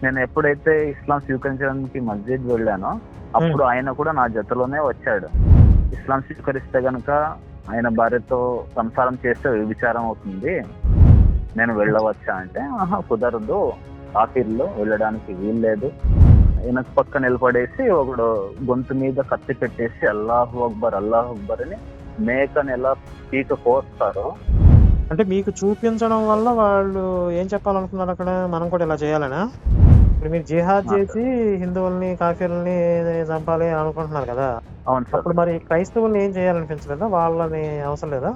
నేను ఎప్పుడైతే ఇస్లాం స్వీకరించడానికి మస్జిద్ వెళ్ళానో అప్పుడు ఆయన కూడా నా జతలోనే వచ్చాడు. ఇస్లాం స్వీకరిస్తే గనుక ఆయన భార్యతో సంసారం చేస్తే వ్యభిచారం అవుతుంది, నేను వెళ్ళవచ్చా అంటే ఆహా కుదరదు, కాఫీల్లో వెళ్ళడానికి వీల్లేదు. వెనక పక్క నిలబడేసి ఒకడు గొంతు మీద కత్తి పెట్టేసి అల్లాహు అక్బర్ అల్లాహు అక్బర్ అని మేకని ఎలా పీక కోస్తారో. అంటే మీకు చూపించడం వల్ల వాళ్ళు ఏం చెప్పాలనుకున్నారు అక్కడ, మనం కూడా ఇలా చేయాలనా? ఇప్పుడు మీరు జిహాద్ చేసి హిందువుల్ని కాఫీలని చంపాలి అనుకుంటున్నారు కదా, అవును సార్. అప్పుడు మరి క్రైస్తవుల్ని ఏం చేయాలనిపించలేదా? వాళ్ళని అవసరం లేదా?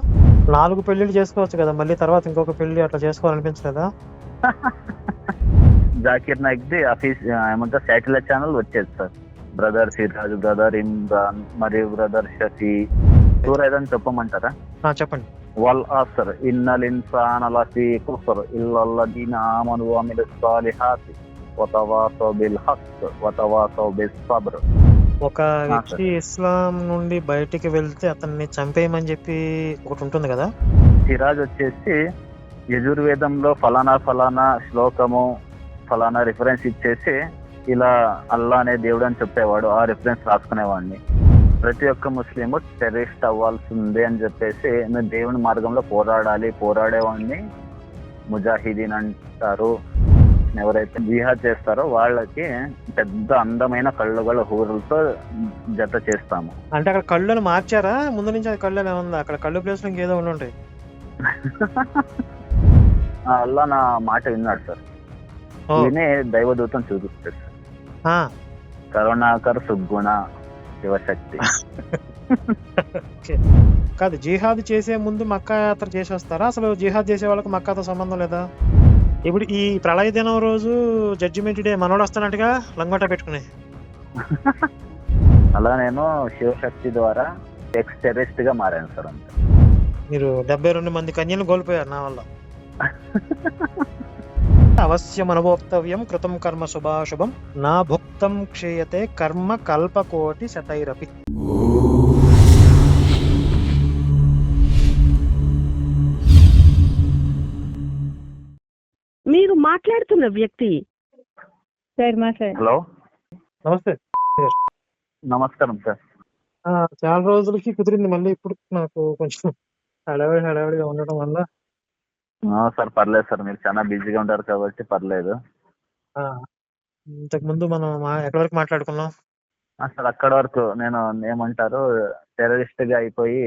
4 పెళ్లిళ్ళు చేసుకోవచ్చు కదా, మళ్ళీ తర్వాత ఇంకొక పెళ్లి అట్లా చేసుకోవాలనిపించలేదా? జాకిర్ నాయక్ ది ఆఫీస్ ఏమంటారు శాటిలైట్ ఛానల్ వచ్చేది sir. Brother Siraj, brother Imran మరియు బ్రదర్ షఫీ సూరైదని చెప్పమంటారా? చెప్పండి. వల్ ఆసర్ ఇన్నల్ ఇన్సాన లఫీ కుఫర్ ఇల్లల్లదీన ఆమను వఅమిలుస్ సాలిహాతి వతవాసౌ బిల్ హక్ వతవాసౌ బిస్ సబ్ర్. ఒక వ్యక్తి ఇస్లాం నుండి బయటికి వెళ్తే అతన్ని చంపేయమని చెప్పి ఒకటి ఉంటుంది కదా. సిరాజ్ వచ్చేసి యజుర్వేదంలో ఫలానా ఫలానా శ్లోకము ఫలానా రిఫరెన్స్ ఇచ్చేసి ఇలా అల్లా అనే దేవుడు అని చెప్పేవాడు, ఆ రిఫరెన్స్ రాసుకునేవాడిని. ప్రతి ఒక్క ముస్లిము టెర్రరిస్ట్ అవ్వాల్సిందే అని చెప్పేసి నేను దేవుని మార్గంలో పోరాడేవాడిని ముజాహిదీన్ అంటారు. ఎవరైతే జిహాద్ చేస్తారో వాళ్ళకి పెద్ద అందమైన కళ్ళు గల హూరులతో జత చేస్తాము. అంటే అక్కడ కళ్ళను మార్చారా? ముందు నుంచి అది కళ్ళు ఉందా? అక్కడ కళ్ళు ప్లేస్ లో ఇంకేదో ఉండి ఉంటాయి. అల్లా నా మాట విన్నాడు సార్, వినే దైవదూతం చూపిస్తాడు సార్. కరుణాకర్ సుగ్గుణ శివశక్తి. కాదు, జిహాద్ చేసే ముందు మక్కా యాత్ర చేసి వస్తారా? అసలు జిహాద్ చేసే వాళ్ళకి మక్కాతో సంబంధం లేదా? ఇప్పుడు ఈ ప్రళయ దినం రోజు జడ్జిమెంట్ డే మనోడు వస్తానంటగా లంగోటా పెట్టుకుని. అలా నేను శివశక్తి ద్వారా ఎక్స్ టెర్రరిస్ట్ గా మారాను సార్. అంతే. మీరు 72 మంది కన్యలు కోల్పోయారు నా వల్ల. అవశ్యం అనుభోక్తవ్యం కృతం కర్మ శుభాశుభం నా భుక్తం క్షీయతే కర్మ కల్పకోటి శతైరపి. మీరు మాట్లాడుతున్న వ్యక్తి హలో, నమస్తే. నమస్కారం సార్. చాలా రోజులకి కుదిరింది మళ్ళీ. ఇప్పుడు నాకు కొంచెం హడావిడిగా ఉండటం వల్ల. సార్ పర్లేదు సార్, మీరు చాలా బిజీగా ఉంటారు కాబట్టి పర్లేదు. ఇంతకు ముందు మనం ఎక్కడి వరకు మాట్లాడుకున్నాం సార్? అక్కడ వరకు నేను ఏమంటారు టెర్రరిస్ట్ గా అయిపోయి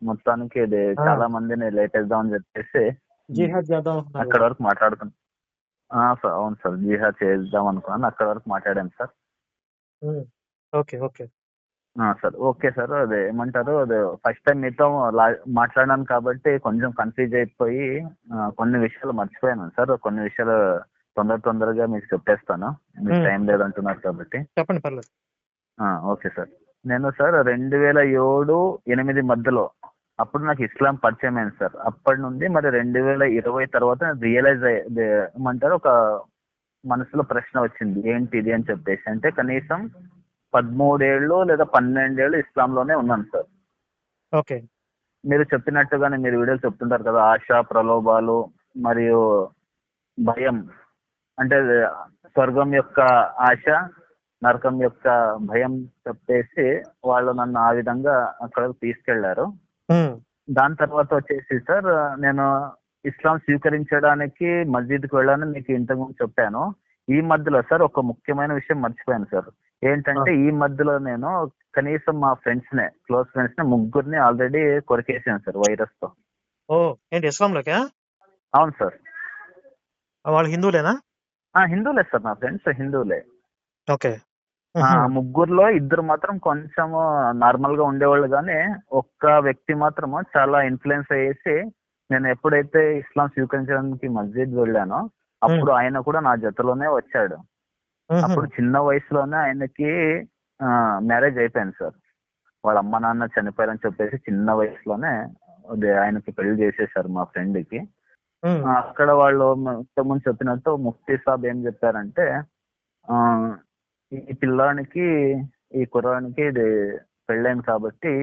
మొత్తానికి ఇది చాలా మందిని లేపేద్దాం అని చెప్పేసి జిహాద్ చేద్దాం అక్కడ వరకు మాట్లాడుకున్నాం సార్. అవును సార్, జిహాద్ చేద్దాం అనుకున్నాను, అక్కడ వరకు మాట్లాడాను sir. Okay sir okay sir. అదే ఏమంటారు, అదే ఫస్ట్ టైం మీతో మాట్లాడాను కాబట్టి కొంచెం కన్ఫ్యూజ్ అయిపోయి కొన్ని విషయాలు మర్చిపోయాను సార్. కొన్ని విషయాలు తొందరగా మీకు చెప్పేస్తాను, మీకు టైం లేదంటున్నారు కాబట్టి. చెప్పండి, పర్లేదు. Okay sir. నేను సార్ 2007-8 మధ్యలో అప్పుడు నాకు ఇస్లాం పరిచయం అయింది సార్. అప్పటి నుండి మరి 2020 తర్వాత రియలైజ్ ఏమంటారు ఒక మనసులో ప్రశ్న వచ్చింది, ఏంటి ఇది అని చెప్పేసి. అంటే కనీసం 13 ఏళ్ళు లేదా 12 ఏళ్ళు ఇస్లాంలోనే ఉన్నాను సార్. ఓకే. మీరు చెప్పినట్టుగానే మీరు వీడియోలు చెప్తుంటారు కదా, ఆశ, ప్రలోభాలు మరియు భయం, అంటే స్వర్గం యొక్క ఆశ, నరకం యొక్క భయం చెప్పేసి వాళ్ళు నన్ను ఆ విధంగా అక్కడ తీసుకెళ్లారు. దాని తర్వాత వచ్చేసి సార్ నేను ఇస్లాం స్వీకరించడానికి మస్జిద్కి వెళ్ళాను, మీకు ఇంతకుముందు చెప్పాను. ఈ మధ్యలో సార్ ఒక ముఖ్యమైన విషయం మర్చిపోయాను సార్. ఏంటంటే ఈ మధ్యలో నేను కనీసం మా క్లోజ్ ఫ్రెండ్స్ ని 3 ఆల్రెడీ కొరికేసాను సార్ వైరస్ తో. ఏంటి ఇస్లాంలోకా? అవును సార్. వాళ్ళు హిందువులేనా? హిందువులే సార్, నా ఫ్రెండ్స్ హిందువులే. ఓకే. 3లో 2 మాత్రం కొంచెం నార్మల్ గా ఉండేవాళ్ళు, కానీ ఒక్క వ్యక్తి మాత్రము చాలా ఇన్ఫ్లుయెన్స్ అయ్యేసి నేను ఎప్పుడైతే ఇస్లాం స్వీకరించడానికి మస్జిద్ వెళ్ళానో అప్పుడు ఆయన కూడా నా జతలోనే వచ్చాడు. అప్పుడు చిన్న వయసులోనే ఆయనకి మ్యారేజ్ అయిపోయింది సార్. వాళ్ళ అమ్మ నాన్న చనిపోయారని చెప్పేసి చిన్న వయసులోనే ఆయనకి పెళ్లి చేసేసారు మా ఫ్రెండ్ కి. అక్కడ వాళ్ళు ఇంతకుముందు చెప్పినట్టు ముఫ్తీ సాబ్ ఏం చెప్పారంటే, ఈ పిల్లానికి ఈ కుర్రానికి ఇది పెళ్ళైంది కాబట్టి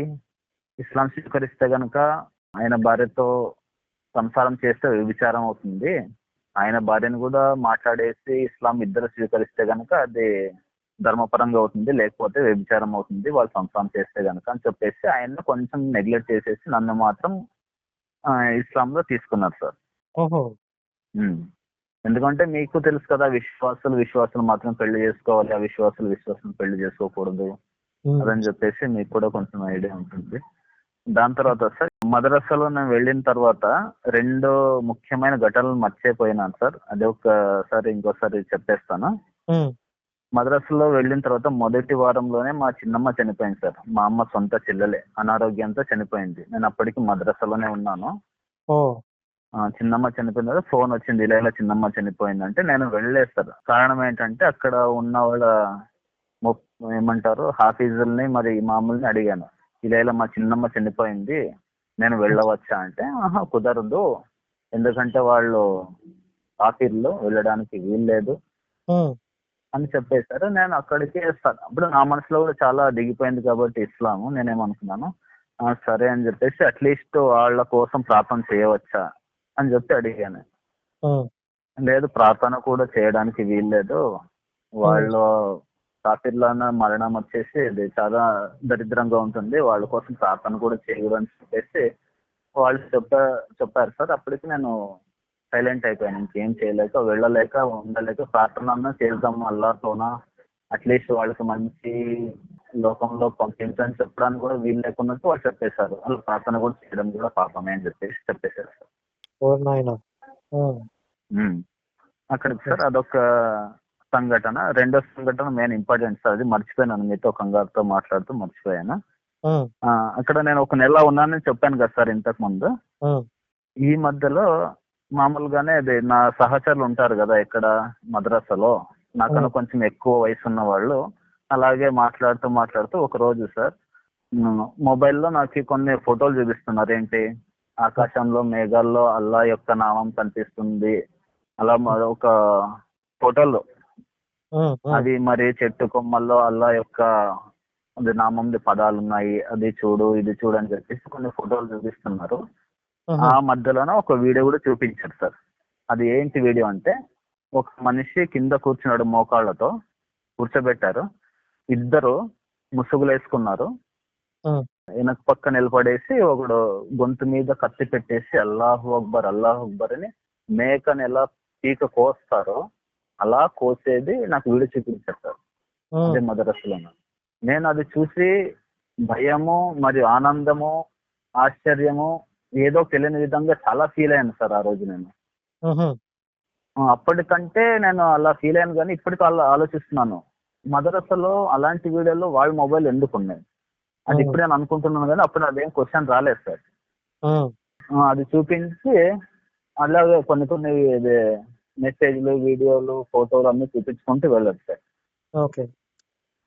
ఇస్లాం స్వీకరిస్తే గనక ఆయన భార్యతో సంసారం చేస్తే వ్యభిచారం అవుతుంది, ఆయన భార్యను కూడా మాట్లాడేసి ఇస్లాం ఇద్దరు స్వీకరిస్తే గనుక అది ధర్మపరంగా అవుతుంది, లేకపోతే వ్యభిచారం అవుతుంది వాళ్ళు సంసారం చేస్తే గనుక అని చెప్పేసి ఆయన కొంచెం నెగ్లెక్ట్ చేసేసి నన్ను మాత్రం ఇస్లాంలో తీసుకున్నారు సార్. ఓహో! ఉమ్. ఎందుకంటే మీకు తెలుసు కదా, విశ్వాసులు మాత్రం పెళ్లి చేసుకోవాలి, అవిశ్వాసులు పెళ్లి చేసుకోకూడదు హ్మ్. అదని చెప్పేసి మీకు కూడా కొంచెం ఐడియా ఉంటుంది. దాని తర్వాత సార్ మద్రసాలో నేను వెళ్ళిన తర్వాత 2 ముఖ్యమైన ఘటనలు మర్చిపోయినాను సార్. అది ఇంకోసారి చెప్పేస్తాను. హ్మ్. మద్రసాలో వెళ్ళిన తర్వాత మొదటి వారంలోనే మా చిన్నమ్మ చనిపోయింది సార్. మా అమ్మ సొంత చెల్లెలే అనారోగ్యంతో చనిపోయింది. నేను అప్పటికి మద్రసాలోనే ఉన్నాను. ఓహ్! చిన్నమ్మ చనిపోయిన తర్వాత ఫోన్ వచ్చింది, ఇలా చిన్నమ్మ చనిపోయిందంటే నేను వెళ్ళలేదు సార్. కారణం ఏంటంటే అక్కడ ఉన్న వాళ్ళ ఏమంటారు హాఫీజుల్ని మరి ఇమాముల్ని అడిగాను, ఇలా మా చిన్నమ్మ చనిపోయింది నేను వెళ్ళవచ్చా అంటే, ఆహా కుదరదు, ఎందుకంటే వాళ్ళు కాఫీర్లు వెళ్ళడానికి వీల్లేదు హ్మ్. అని చెప్పేశారు. నేను అక్కడికి అప్పుడు నా మనసులో కూడా చాలా దిగిపోయింది కాబట్టి ఇస్లాము, నేనేమనుకున్నాను, సరే అని చెప్పేసి అట్లీస్ట్ వాళ్ళ కోసం ప్రార్థన చేయవచ్చా అని చెప్పి అడిగాను. హ్మ్. లేదు, ప్రార్థన కూడా చేయడానికి వీల్లేదు, వాళ్ళు కాఫీర్లోన మరణం వచ్చేసి ఇది చాలా దరిద్రంగా ఉంటుంది, వాళ్ళ కోసం ప్రార్థన కూడా చేయకూడదు అని చెప్పేసి వాళ్ళు చెప్పారు సార్. అప్పటికి నేను సైలెంట్ అయిపోయాను, ఇంకేం చేయలేక వెళ్ళలేక ఉండలేక ప్రార్థన చేద్దాం అల్లాహ్తోన, అట్లీస్ట్ వాళ్ళకి మంచి లోకంలో పంపించని చెప్పడానికి కూడా వీలు లేకున్నట్టు వాళ్ళు చెప్పేశారు. వాళ్ళు ప్రార్థన కూడా చేయడం కూడా పాపమే అని చెప్పేసి చెప్పేశారు సార్. ఓరి నాయనా! హ్మ్. అక్కడికి సార్ అదొక సంఘటన. రెండో సంఘటన మెయిన్ ఇంపార్టెంట్ సార్, అది మర్చిపోయాను, మీతో కంగారుతో మాట్లాడుతూ మర్చిపోయాను. హ్మ్. అక్కడ నేను 1 నెల ఉన్నానని చెప్పాను కదా సార్ ఇంతకు ముందు. హ్మ్. ఈ మధ్యలో మామూలుగానే అది నా సహచరులు ఉంటారు కదా ఇక్కడ మద్రసాలో, నాకన్నా కొంచెం ఎక్కువ వయసు ఉన్న వాళ్ళు, అలాగే మాట్లాడుతూ ఒక రోజు సార్ మొబైల్లో నాకు కొన్ని ఫోటోలు చూపిస్తున్నారు. ఏంటి, ఆకాశంలో మేఘాల్లో అల్లా యొక్క నామం కనిపిస్తుంది, అలా ఒక ఫోటోలు హ్మ్. హ్మ్. అవి మరి చెట్టు కొమ్మల్లో అల్లా యొక్క నామంది పదాలు ఉన్నాయి, అది చూడు ఇది చూడు అని చెప్పేసి కొన్ని ఫోటోలు చూపిస్తున్నారు. ఆ మధ్యలోనే ఒక వీడియో కూడా చూపించారు సార్. అది ఏంటి వీడియో అంటే, ఒక మనిషి కింద కూర్చున్నాడు, మోకాళ్ళతో కూర్చోబెట్టారు, ఇద్దరు ముసుగులు వేసుకున్నారు, హ్మ్. వెనక పక్క నిలబడేసి ఒకడు గొంతు మీద కత్తి పెట్టేసి అల్లాహు అక్బర్ అని మేకని ఎలా పీక కోస్తారో అలా కోసేది నాకు వీడియో చూపించారు సార్. అదే మదరసాలో. నేను అది చూసి భయము మరియు ఆనందము ఆశ్చర్యము ఏదో తెలియని విధంగా చాలా ఫీల్ అయ్యాను సార్ ఆ రోజు నేను. అప్పటికంటే నేను అలా ఫీల్ అయ్యాను, కానీ ఇప్పటికి అలా ఆలోచిస్తున్నాను, మదరసాలో అలాంటి వీడియోలు వాళ్ళ మొబైల్ ఎందుకు ఉన్నాయి, అది ఇప్పుడు నేను అనుకుంటున్నాను, కానీ అప్పుడు అదేం క్వశ్చన్ రాలేదు సార్. అది చూపించి అలాగే కొన్ని మెసేజ్లు వీడియోలు ఫోటోలు అన్ని చూపించుకుంటూ వెళ్ళదు సార్. ఓకే.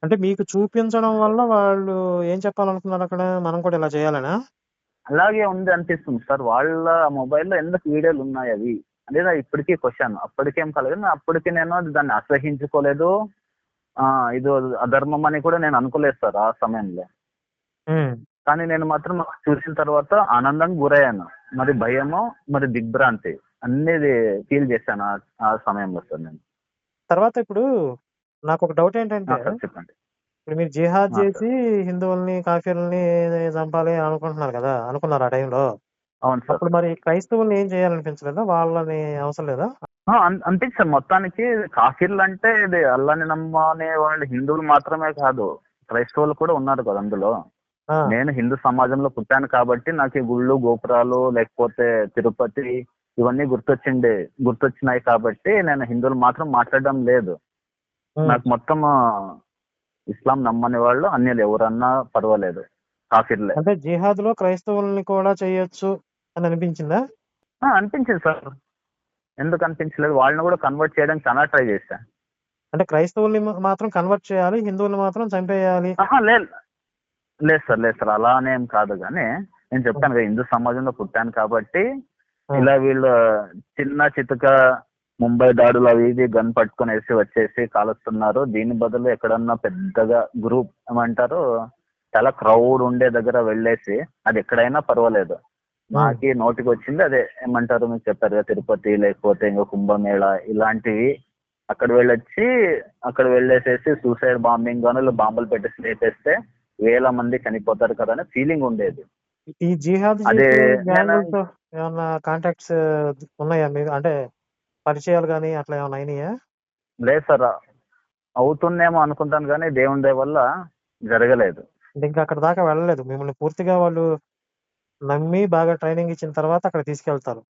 అంటే మీకు చూపించడం వల్ల వాళ్ళు ఏం చెప్పాలనుకున్నారు అక్కడ? మనం కూడా ఇలా చేయాలనా? అలాగే ఉంది అనిపిస్తుంది సార్. వాళ్ళ మొబైల్లో ఎందుకు వీడియోలు ఉన్నాయి అవి అనేది నాకు ఇప్పటికీ క్వశ్చన్. అప్పటికేం కలగదు, అప్పటికి నేను దాన్ని అసహించుకోలేదు, ఇది అధర్మం అని కూడా నేను అనుకోలేదు సార్ ఆ సమయంలో. కానీ నేను మాత్రం చూసిన తర్వాత ఆనందంగా గురయ్యాను, మరి భయము మరి దిగ్భ్రాంతి అన్ని ఫీల్ చేశాను ఆ సమయంలో సార్ నేను. తర్వాత ఇప్పుడు నాకు ఒక డౌట్ ఏంటంటే, చెప్పండి. ఇప్పుడు మీరు జిహాద్ చేసి హిందువుల్ని కాఫీర్లని చంపాలి అనుకుంటున్నారు కదా, అనుకున్నారు ఆ టైంలో. అవును సార్. అప్పుడు మరి క్రైస్తవుల్ని ఏం చేయాలనిపించలేదా? వాళ్ళని అవసరం లేదా? అనిపించారు. మొత్తానికి కాఫీర్లు అంటే ఇది అల్లాని నమ్మనే వాళ్ళు హిందువులు మాత్రమే కాదు, క్రైస్తవులు కూడా ఉన్నారు కదా అందులో. నేను హిందూ సమాజంలో పుట్టాను కాబట్టి నాకు ఈ గుళ్ళు గోపురాలు లేకపోతే తిరుపతి ఇవన్నీ గుర్తొచ్చినాయి కాబట్టి నేను హిందువులు మాత్రం మాట్లాడడం లేదు. నాకు మొత్తం ఇస్లాం నమ్మని వాళ్ళు అన్యులు ఎవరన్నా పర్వాలేదు, కాఫీర్లే. అంటే జిహాద్ లో క్రైస్తవుల్ని కూడా చేయొచ్చు అని అనిపించిందా? అనిపించింది సార్, ఎందుకు అనిపించలేదు, వాళ్ళని కూడా కన్వర్ట్ చేయడానికి చాలా ట్రై చేశా. అంటే క్రైస్తవుల్ని మాత్రం కన్వర్ట్ చేయాలి, హిందువుల్ని మాత్రం చంపేయాలి? లేదు సార్ అలానేం కాదు, కానీ నేను చెప్పాను కదా హిందూ సమాజంలో పుట్టాను కాబట్టి ఇలా వీళ్ళు చిన్న చితక ముంబై దాడులు అవి ఇది గన్ పట్టుకొని వచ్చేసి కాలుస్తున్నారు. దీని బదులు ఎక్కడన్నా పెద్దగా గ్రూప్ ఏమంటారు చాలా క్రౌడ్ ఉండే దగ్గర వెళ్ళేసి, అది ఎక్కడైనా పర్వాలేదు, నాకి నోటికి వచ్చింది అదే ఏమంటారు, మీకు చెప్పారు కదా తిరుపతి లేకపోతే ఇంకా కుంభమేళ ఇలాంటివి. అక్కడ వెళ్ళేసేసి సూసైడ్ బాంబింగ్ గాను ఇలా బాంబులు పెట్టేసి లేపేస్తే 1000 మంది చనిపోతారు కదా అనే ఫీలింగ్ ఉండేది. ఈ జిహాద్ అదే చేసే నేను గ్యాంగులతో ఏమన్నా కాంటాక్ట్స్ ఉన్నాయా మీకు? అంటే పరిచయాలు కానీ అట్లా ఏమైనా అయినాయా? లేదు సార్, అవుతుందేమో అనుకుంటాను కానీ దేవుని దయ వల్ల జరగలేదు. అంటే ఇంకా అక్కడ దాకా వెళ్ళలేదు. మిమ్మల్ని పూర్తిగా వాళ్ళు నమ్మి బాగా ట్రైనింగ్ ఇచ్చిన తర్వాత అక్కడ తీసుకెళ్తారు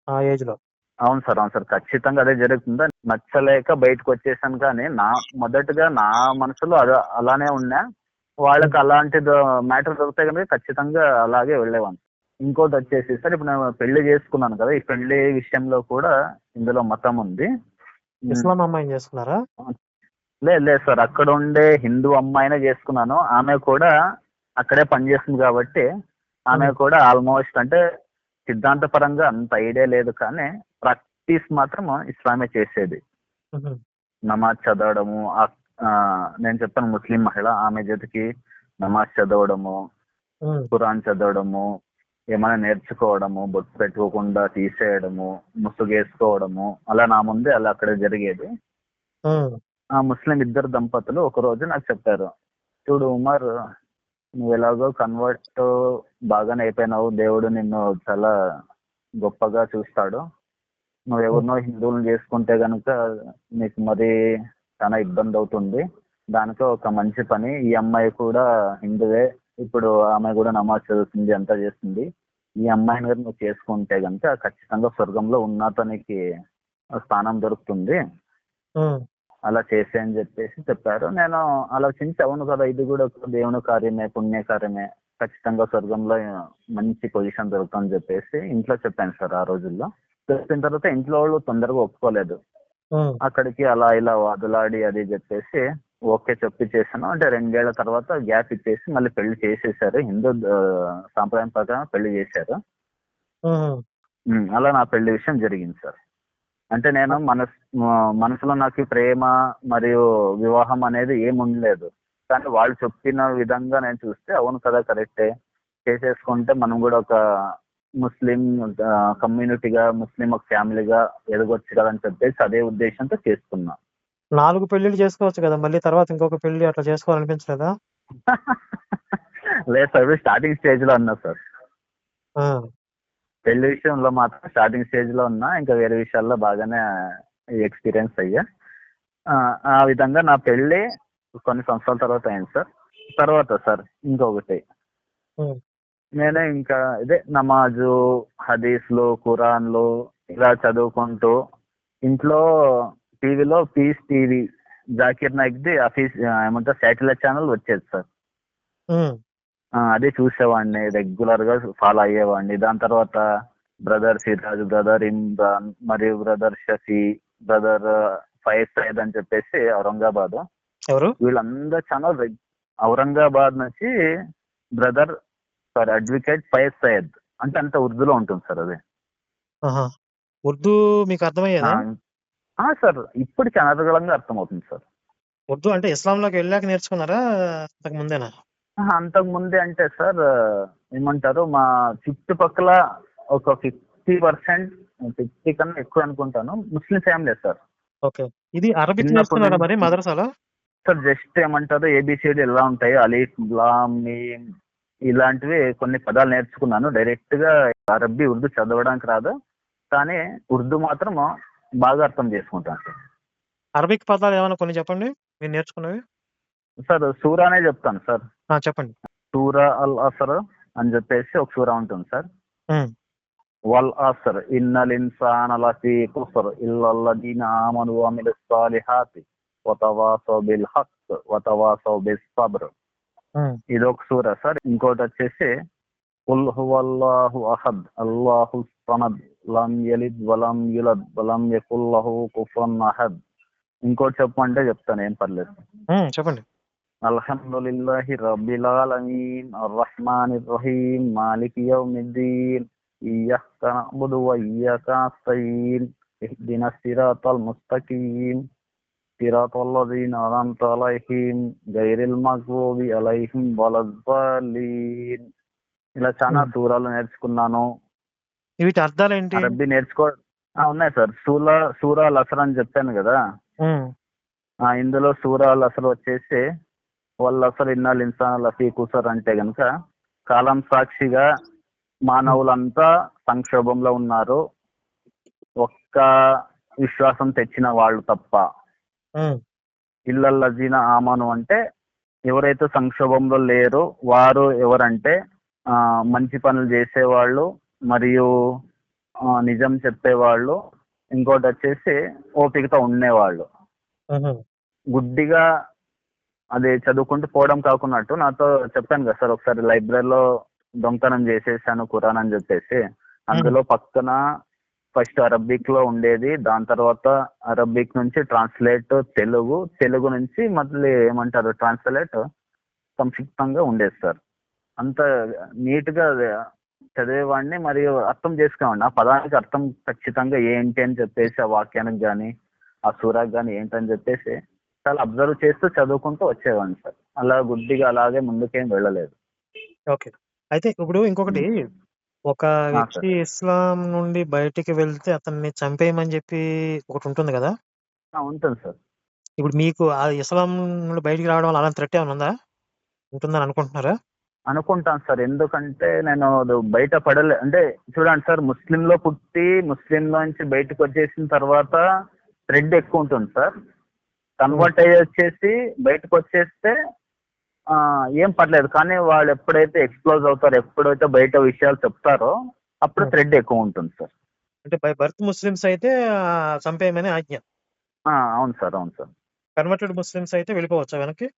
ఆ ఏజ్ లో. అవును సార్ ఖచ్చితంగా అదే జరుగుతుందా. నచ్చలేక బయటకు వచ్చేసాను కానీ మొదటగా నా మనసులో అలానే ఉన్నా. వాళ్ళకి అలాంటి మ్యాటర్ దొరికితే కనుక ఖచ్చితంగా అలాగే వెళ్ళేవాడిని. ఇంకోటి వచ్చేసి సార్, ఇప్పుడు నేను పెళ్లి చేసుకున్నాను కదా, ఈ పెళ్లి విషయంలో కూడా ఇందులో మతం ఉంది. ఇస్లాం అమ్మాయిని చేసుకున్నారా? లేదు సార్, అక్కడ ఉండే హిందూ అమ్మాయినే చేసుకున్నాను. ఆమె కూడా అక్కడే పనిచేస్తుంది కాబట్టి ఆమె కూడా ఆల్మోస్ట్ అంటే సిద్ధాంతపరంగా అంత ఐడియా లేదు కానీ ప్రాక్టీస్ మాత్రం ఇస్లామే చేసేది. నమాజ్ చదవడము, నేను చెప్పాను ముస్లిం మహిళ, ఆమె జతకి నమాజ్ చదవడము, ఖురాన్ చదవడము, ఏమైనా నేర్చుకోవడము, బొట్టు పెట్టుకోకుండా తీసేయడము, ముసుగేసుకోవడము, అలా నా ముందే అలా అక్కడ జరిగేది. ఆ ముస్లిం ఇద్దరు దంపతులు ఒక రోజు నాకు చెప్పారు, చూడు ఉమర్, నువ్వు ఎలాగో కన్వర్ట్ బాగానే అయిపోయినావు, దేవుడు నిన్ను చాలా గొప్పగా చూస్తాడు. నువ్వు ఎవరినో హిందువులను చేసుకుంటే గనుక నీకు మరి చాలా ఇబ్బంది అవుతుంది. దానితో ఒక మంచి పని, ఈ అమ్మాయి కూడా హిందువే, ఇప్పుడు ఆమె కూడా నమాజ్ చదువుతుంది, అంతా చేస్తుంది. ఈ అమ్మాయిని కూడా నువ్వు చేసుకుంటే గనుక ఖచ్చితంగా స్వర్గంలో ఉన్నతానికి స్థానం దొరుకుతుంది, అలా చేసే అని చెప్పేసి చెప్పారు. నేను ఆలోచించి అవును కదా, ఇది కూడా ఒక దేవుని కార్యమే, పుణ్యకార్యమే, ఖచ్చితంగా స్వర్గంలో మంచి పొజిషన్ దొరుకుతుందని చెప్పేసి ఇంట్లో చెప్పాను సార్. ఆ రోజుల్లో చెప్పిన తర్వాత ఇంట్లో వాళ్ళు తొందరగా ఒప్పుకోలేదు. అక్కడికి అలా ఇలా వాదులాడి అది చెప్పేసి ఓకే చెప్పి చేశాను. అంటే 2 ఏళ్ల తర్వాత గ్యాప్ ఇచ్చేసి మళ్ళీ పెళ్లి చేసేసారు. హిందూ సాంప్రదాయం ప్రకారం పెళ్లి చేశారు. అలా నా పెళ్లి విషయం జరిగింది సార్. అంటే నేను మనసులో నాకు ప్రేమ మరియు వివాహం అనేది ఏమి ఉండలేదు. కానీ వాళ్ళు చెప్పిన విధంగా నేను చూస్తే అవును కదా కరెక్టే, చేసేసుకుంటే మనం కూడా ఒక ముస్లిం కమ్యూనిటీగా, ముస్లిం ఒక ఫ్యామిలీగా ఎదగొచ్చు కదా అని చెప్పేసి అదే ఉద్దేశంతో చేసుకున్నా. 4 పెళ్లిళ్ళు చేసుకోవచ్చు కదా, మళ్ళీ తర్వాత ఇంకొక పెళ్లి అట్లా చేసుకోవాలనిపించలేదా? లేదు సార్, స్టార్టింగ్ స్టేజ్ లో ఉన్నా సార్. పెళ్లి విషయంలో మాత్రం స్టార్టింగ్ స్టేజ్ లో ఉన్నా, ఇంకా వేరే విషయాల్లో బాగానే ఎక్స్పీరియన్స్ అయ్యా. ఆ విధంగా నా పెళ్లి కొన్ని సంవత్సరాల తర్వాత అయింది సార్. తర్వాత సార్ ఇంకొకటి, నేనే ఇంకా ఇదే నమాజు, హదీస్లు, ఖురాన్లు ఇలా చదువుకుంటూ ఇంట్లో టీవీలో పీస్ టీవీ జాకిర్ నాయక్ది ఏమంటారు శాటిలైట్ ఛానల్ వచ్చేది సార్. అదే చూసేవాడిని, రెగ్యులర్ గా ఫాలో అయ్యేవాడిని. దాని తర్వాత బ్రదర్ సిరాజ్, బ్రదర్ ఇమ్రాన్ మరియు బ్రదర్ షఫీ, బ్రదర్ ఫైజ్ సైద్ అని చెప్పేసి ఔరంగాబాద్, వీళ్ళందరూ ఛానల్ ఔరంగాబాద్ నుంచి బ్రదర్ అడ్వకేట్ ఫైజ్ సయ్యద్ అంటే అంత ఉర్దూలో ఉంటుంది సార్. అది ఉర్దూ మీకు అర్థమయ్యేదా సార్? ఇప్పటికి అనర్గళంగా అర్థమవుతుంది సార్. ఉర్దూ అంటే ఇస్లాంలోకి వెళ్ళాక నేర్చుకున్నారా, అంతకు ముందేనా? అంతకు ముందే అంటే సార్ ఏమంటారు, మా చుట్టుపక్కల ఒక 50% 50 కన్నా ఎక్కువ అనుకుంటాను ముస్లిం ఫ్యామిలీ సార్. ఓకే, ఇది అరబిక్ నేర్చుకున్నారా మరి మదర్సాలో? సార్ జస్ట్ ఏమంటారు ఏబిసిడి ఎలా ఉంటాయి, అలీఫ్ లామ్ మీమ్ ఇలాంటివి కొన్ని పదాలు నేర్చుకున్నాను. డైరెక్ట్ గా అరబ్బీ ఉర్దూ చదవడానికి రాదు, కానీ ఉర్దూ మాత్రం బాగా అర్థం చేసుకుంటాను సార్. అరబిక్ పదాలు ఏమైనా కొన్ని చెప్పండి మీరు నేర్చుకున్నవి. సార్ సూరానే చెప్తాను సార్. చెప్పండి. సూరా అల్ అసర్ అని చెప్పేసి ఒక సూరా ఉంటుంది సార్. వల్ అసర్ ఇన్నల్ ఇన్సాన లఫీ ఖుస్ర్ ఇల్లల్లదీన ఆమను వఅమిలుస్ సాలిహాతి వతవాసౌ బిల్ హక్ వతవాసౌ బిస్ సబ్ర్. ఇది ఒక సూరా సార్. ఇంకోటి వచ్చేసి ఖుల్ హువల్లాహు అహద్ అల్లాహు సమద్ లం యలిద్ వలం యులద్ వలం యకుల్ లహు కుఫువన్ అహద్. ఇంకోటి చెప్పమంటే చెప్తాను, ఏం పర్లేదు. చెప్పండి. అల్హమ్దులిల్లాహి రబ్బిల్ ఆలమీన్ అర్రహ్మానిర్ రహీం మాలికి యౌమిద్దీన్ ఇయ్యాక నఅబుదు వ ఇయ్యాక నస్తഈన్ ఇహ్దినస్ సిరాతల్ ముస్తఖీం సిరాతల్లదీన అన్అమ్త అలైహిం గైరిల్ మగ్దూబి అలైహిం వలద్దలీన్. ఇలా చాలా సూరాలు నేర్చుకున్నాను. వీటి అర్థాలు ఏంటి? అరబ్బీ ఉన్నాయి సార్. సూరా అల్ అసర్ అని చెప్పాను కదా. ఇందులో సూరా అల్ అసర్ వచ్చేసి వల్ అసర్ ఇన్నల్ ఇన్సాన్ లఫీ ఖుసర్ అంటే గనుక కాలం సాక్షిగా మానవులంతా సంక్షోభంలో ఉన్నారు, ఒక్క విశ్వాసం తెచ్చిన వాళ్ళు తప్ప. ఇల్లల్లజీన ఆమను అంటే ఎవరైతే సంక్షోభంలో లేరో వారు ఎవరంటే మంచి పనులు చేసేవాళ్ళు మరియు నిజం చెప్పేవాళ్ళు, ఇంకోటి వచ్చేసి ఓపికతో ఉండేవాళ్ళు. గుడ్డిగా అది చదువుకుంటూ పోవడం కాకున్నట్టు నాతో చెప్పాను కదా సార్, ఒకసారి లైబ్రరీలో దొంగతనం చేసేసాను ఖురాన్ అని చెప్పేసి. అందులో పక్కన ఫస్ట్ అరబిక్ లో ఉండేది, దాని తర్వాత అరబిక్ నుంచి ట్రాన్స్లేట్ తెలుగు నుంచి మళ్ళీ ఏమంటారు ట్రాన్స్లేట్ సంక్షిప్తంగా ఉండేది సార్. అంత నీట్ గా చదివేవాడిని మరియు అర్థం చేసుకునేవాడిని. ఆ పదానికి అర్థం ఖచ్చితంగా ఏంటి అని చెప్పేసి, ఆ వాక్యానికి కానీ ఆ సూరాకి కానీ ఏంటని చెప్పేసి చాలా అబ్జర్వ్ చేస్తూ చదువుకుంటూ వచ్చేవాడిని సార్. అలా గుడ్డిగా అలాగే ముందుకేం వెళ్ళలేదు. ఓకే. అయితే ఇప్పుడు ఇంకొకటి, ఒక వ్యక్తి ఇస్లాం నుండి బయటికి వెళ్తే అతన్ని చంపేయమని చెప్పి ఒకటి ఉంటుంది కదా. ఉంటుంది సార్. ఇప్పుడు మీకు ఆ ఇస్లాం నుండి బయటికి రావడం వల్ల అలాంటి థ్రెట్ ఏమైనా ఉందా, ఉంటుందని అనుకుంటున్నారా? అనుకుంటాను సార్, ఎందుకంటే నేను బయట పడలే. అంటే చూడండి సార్, ముస్లింలో పుట్టి ముస్లింలో నుంచి బయటకు వచ్చేసిన తర్వాత థ్రెడ్ ఎక్కువ ఉంటుంది సార్. కన్వర్ట్ అయ్యి వచ్చేసి బయటకు వచ్చేస్తే ఏం పర్లేదు, కానీ వాళ్ళు ఎప్పుడైతే ఎక్స్ప్లోజ్ అవుతారో, ఎప్పుడైతే బయట విషయాలు చెప్తారో అప్పుడు థ్రెడ్ ఎక్కువ ఉంటుంది సార్. అంటే బై బర్త్ ముస్లిమ్స్ అయితే చంపేయమని ఆజ్ఞ. అవును సార్, అవును సార్. కన్వర్టెడ్ ముస్లిమ్స్ అయితే వెళ్ళిపోవచ్చా వెనక్కి?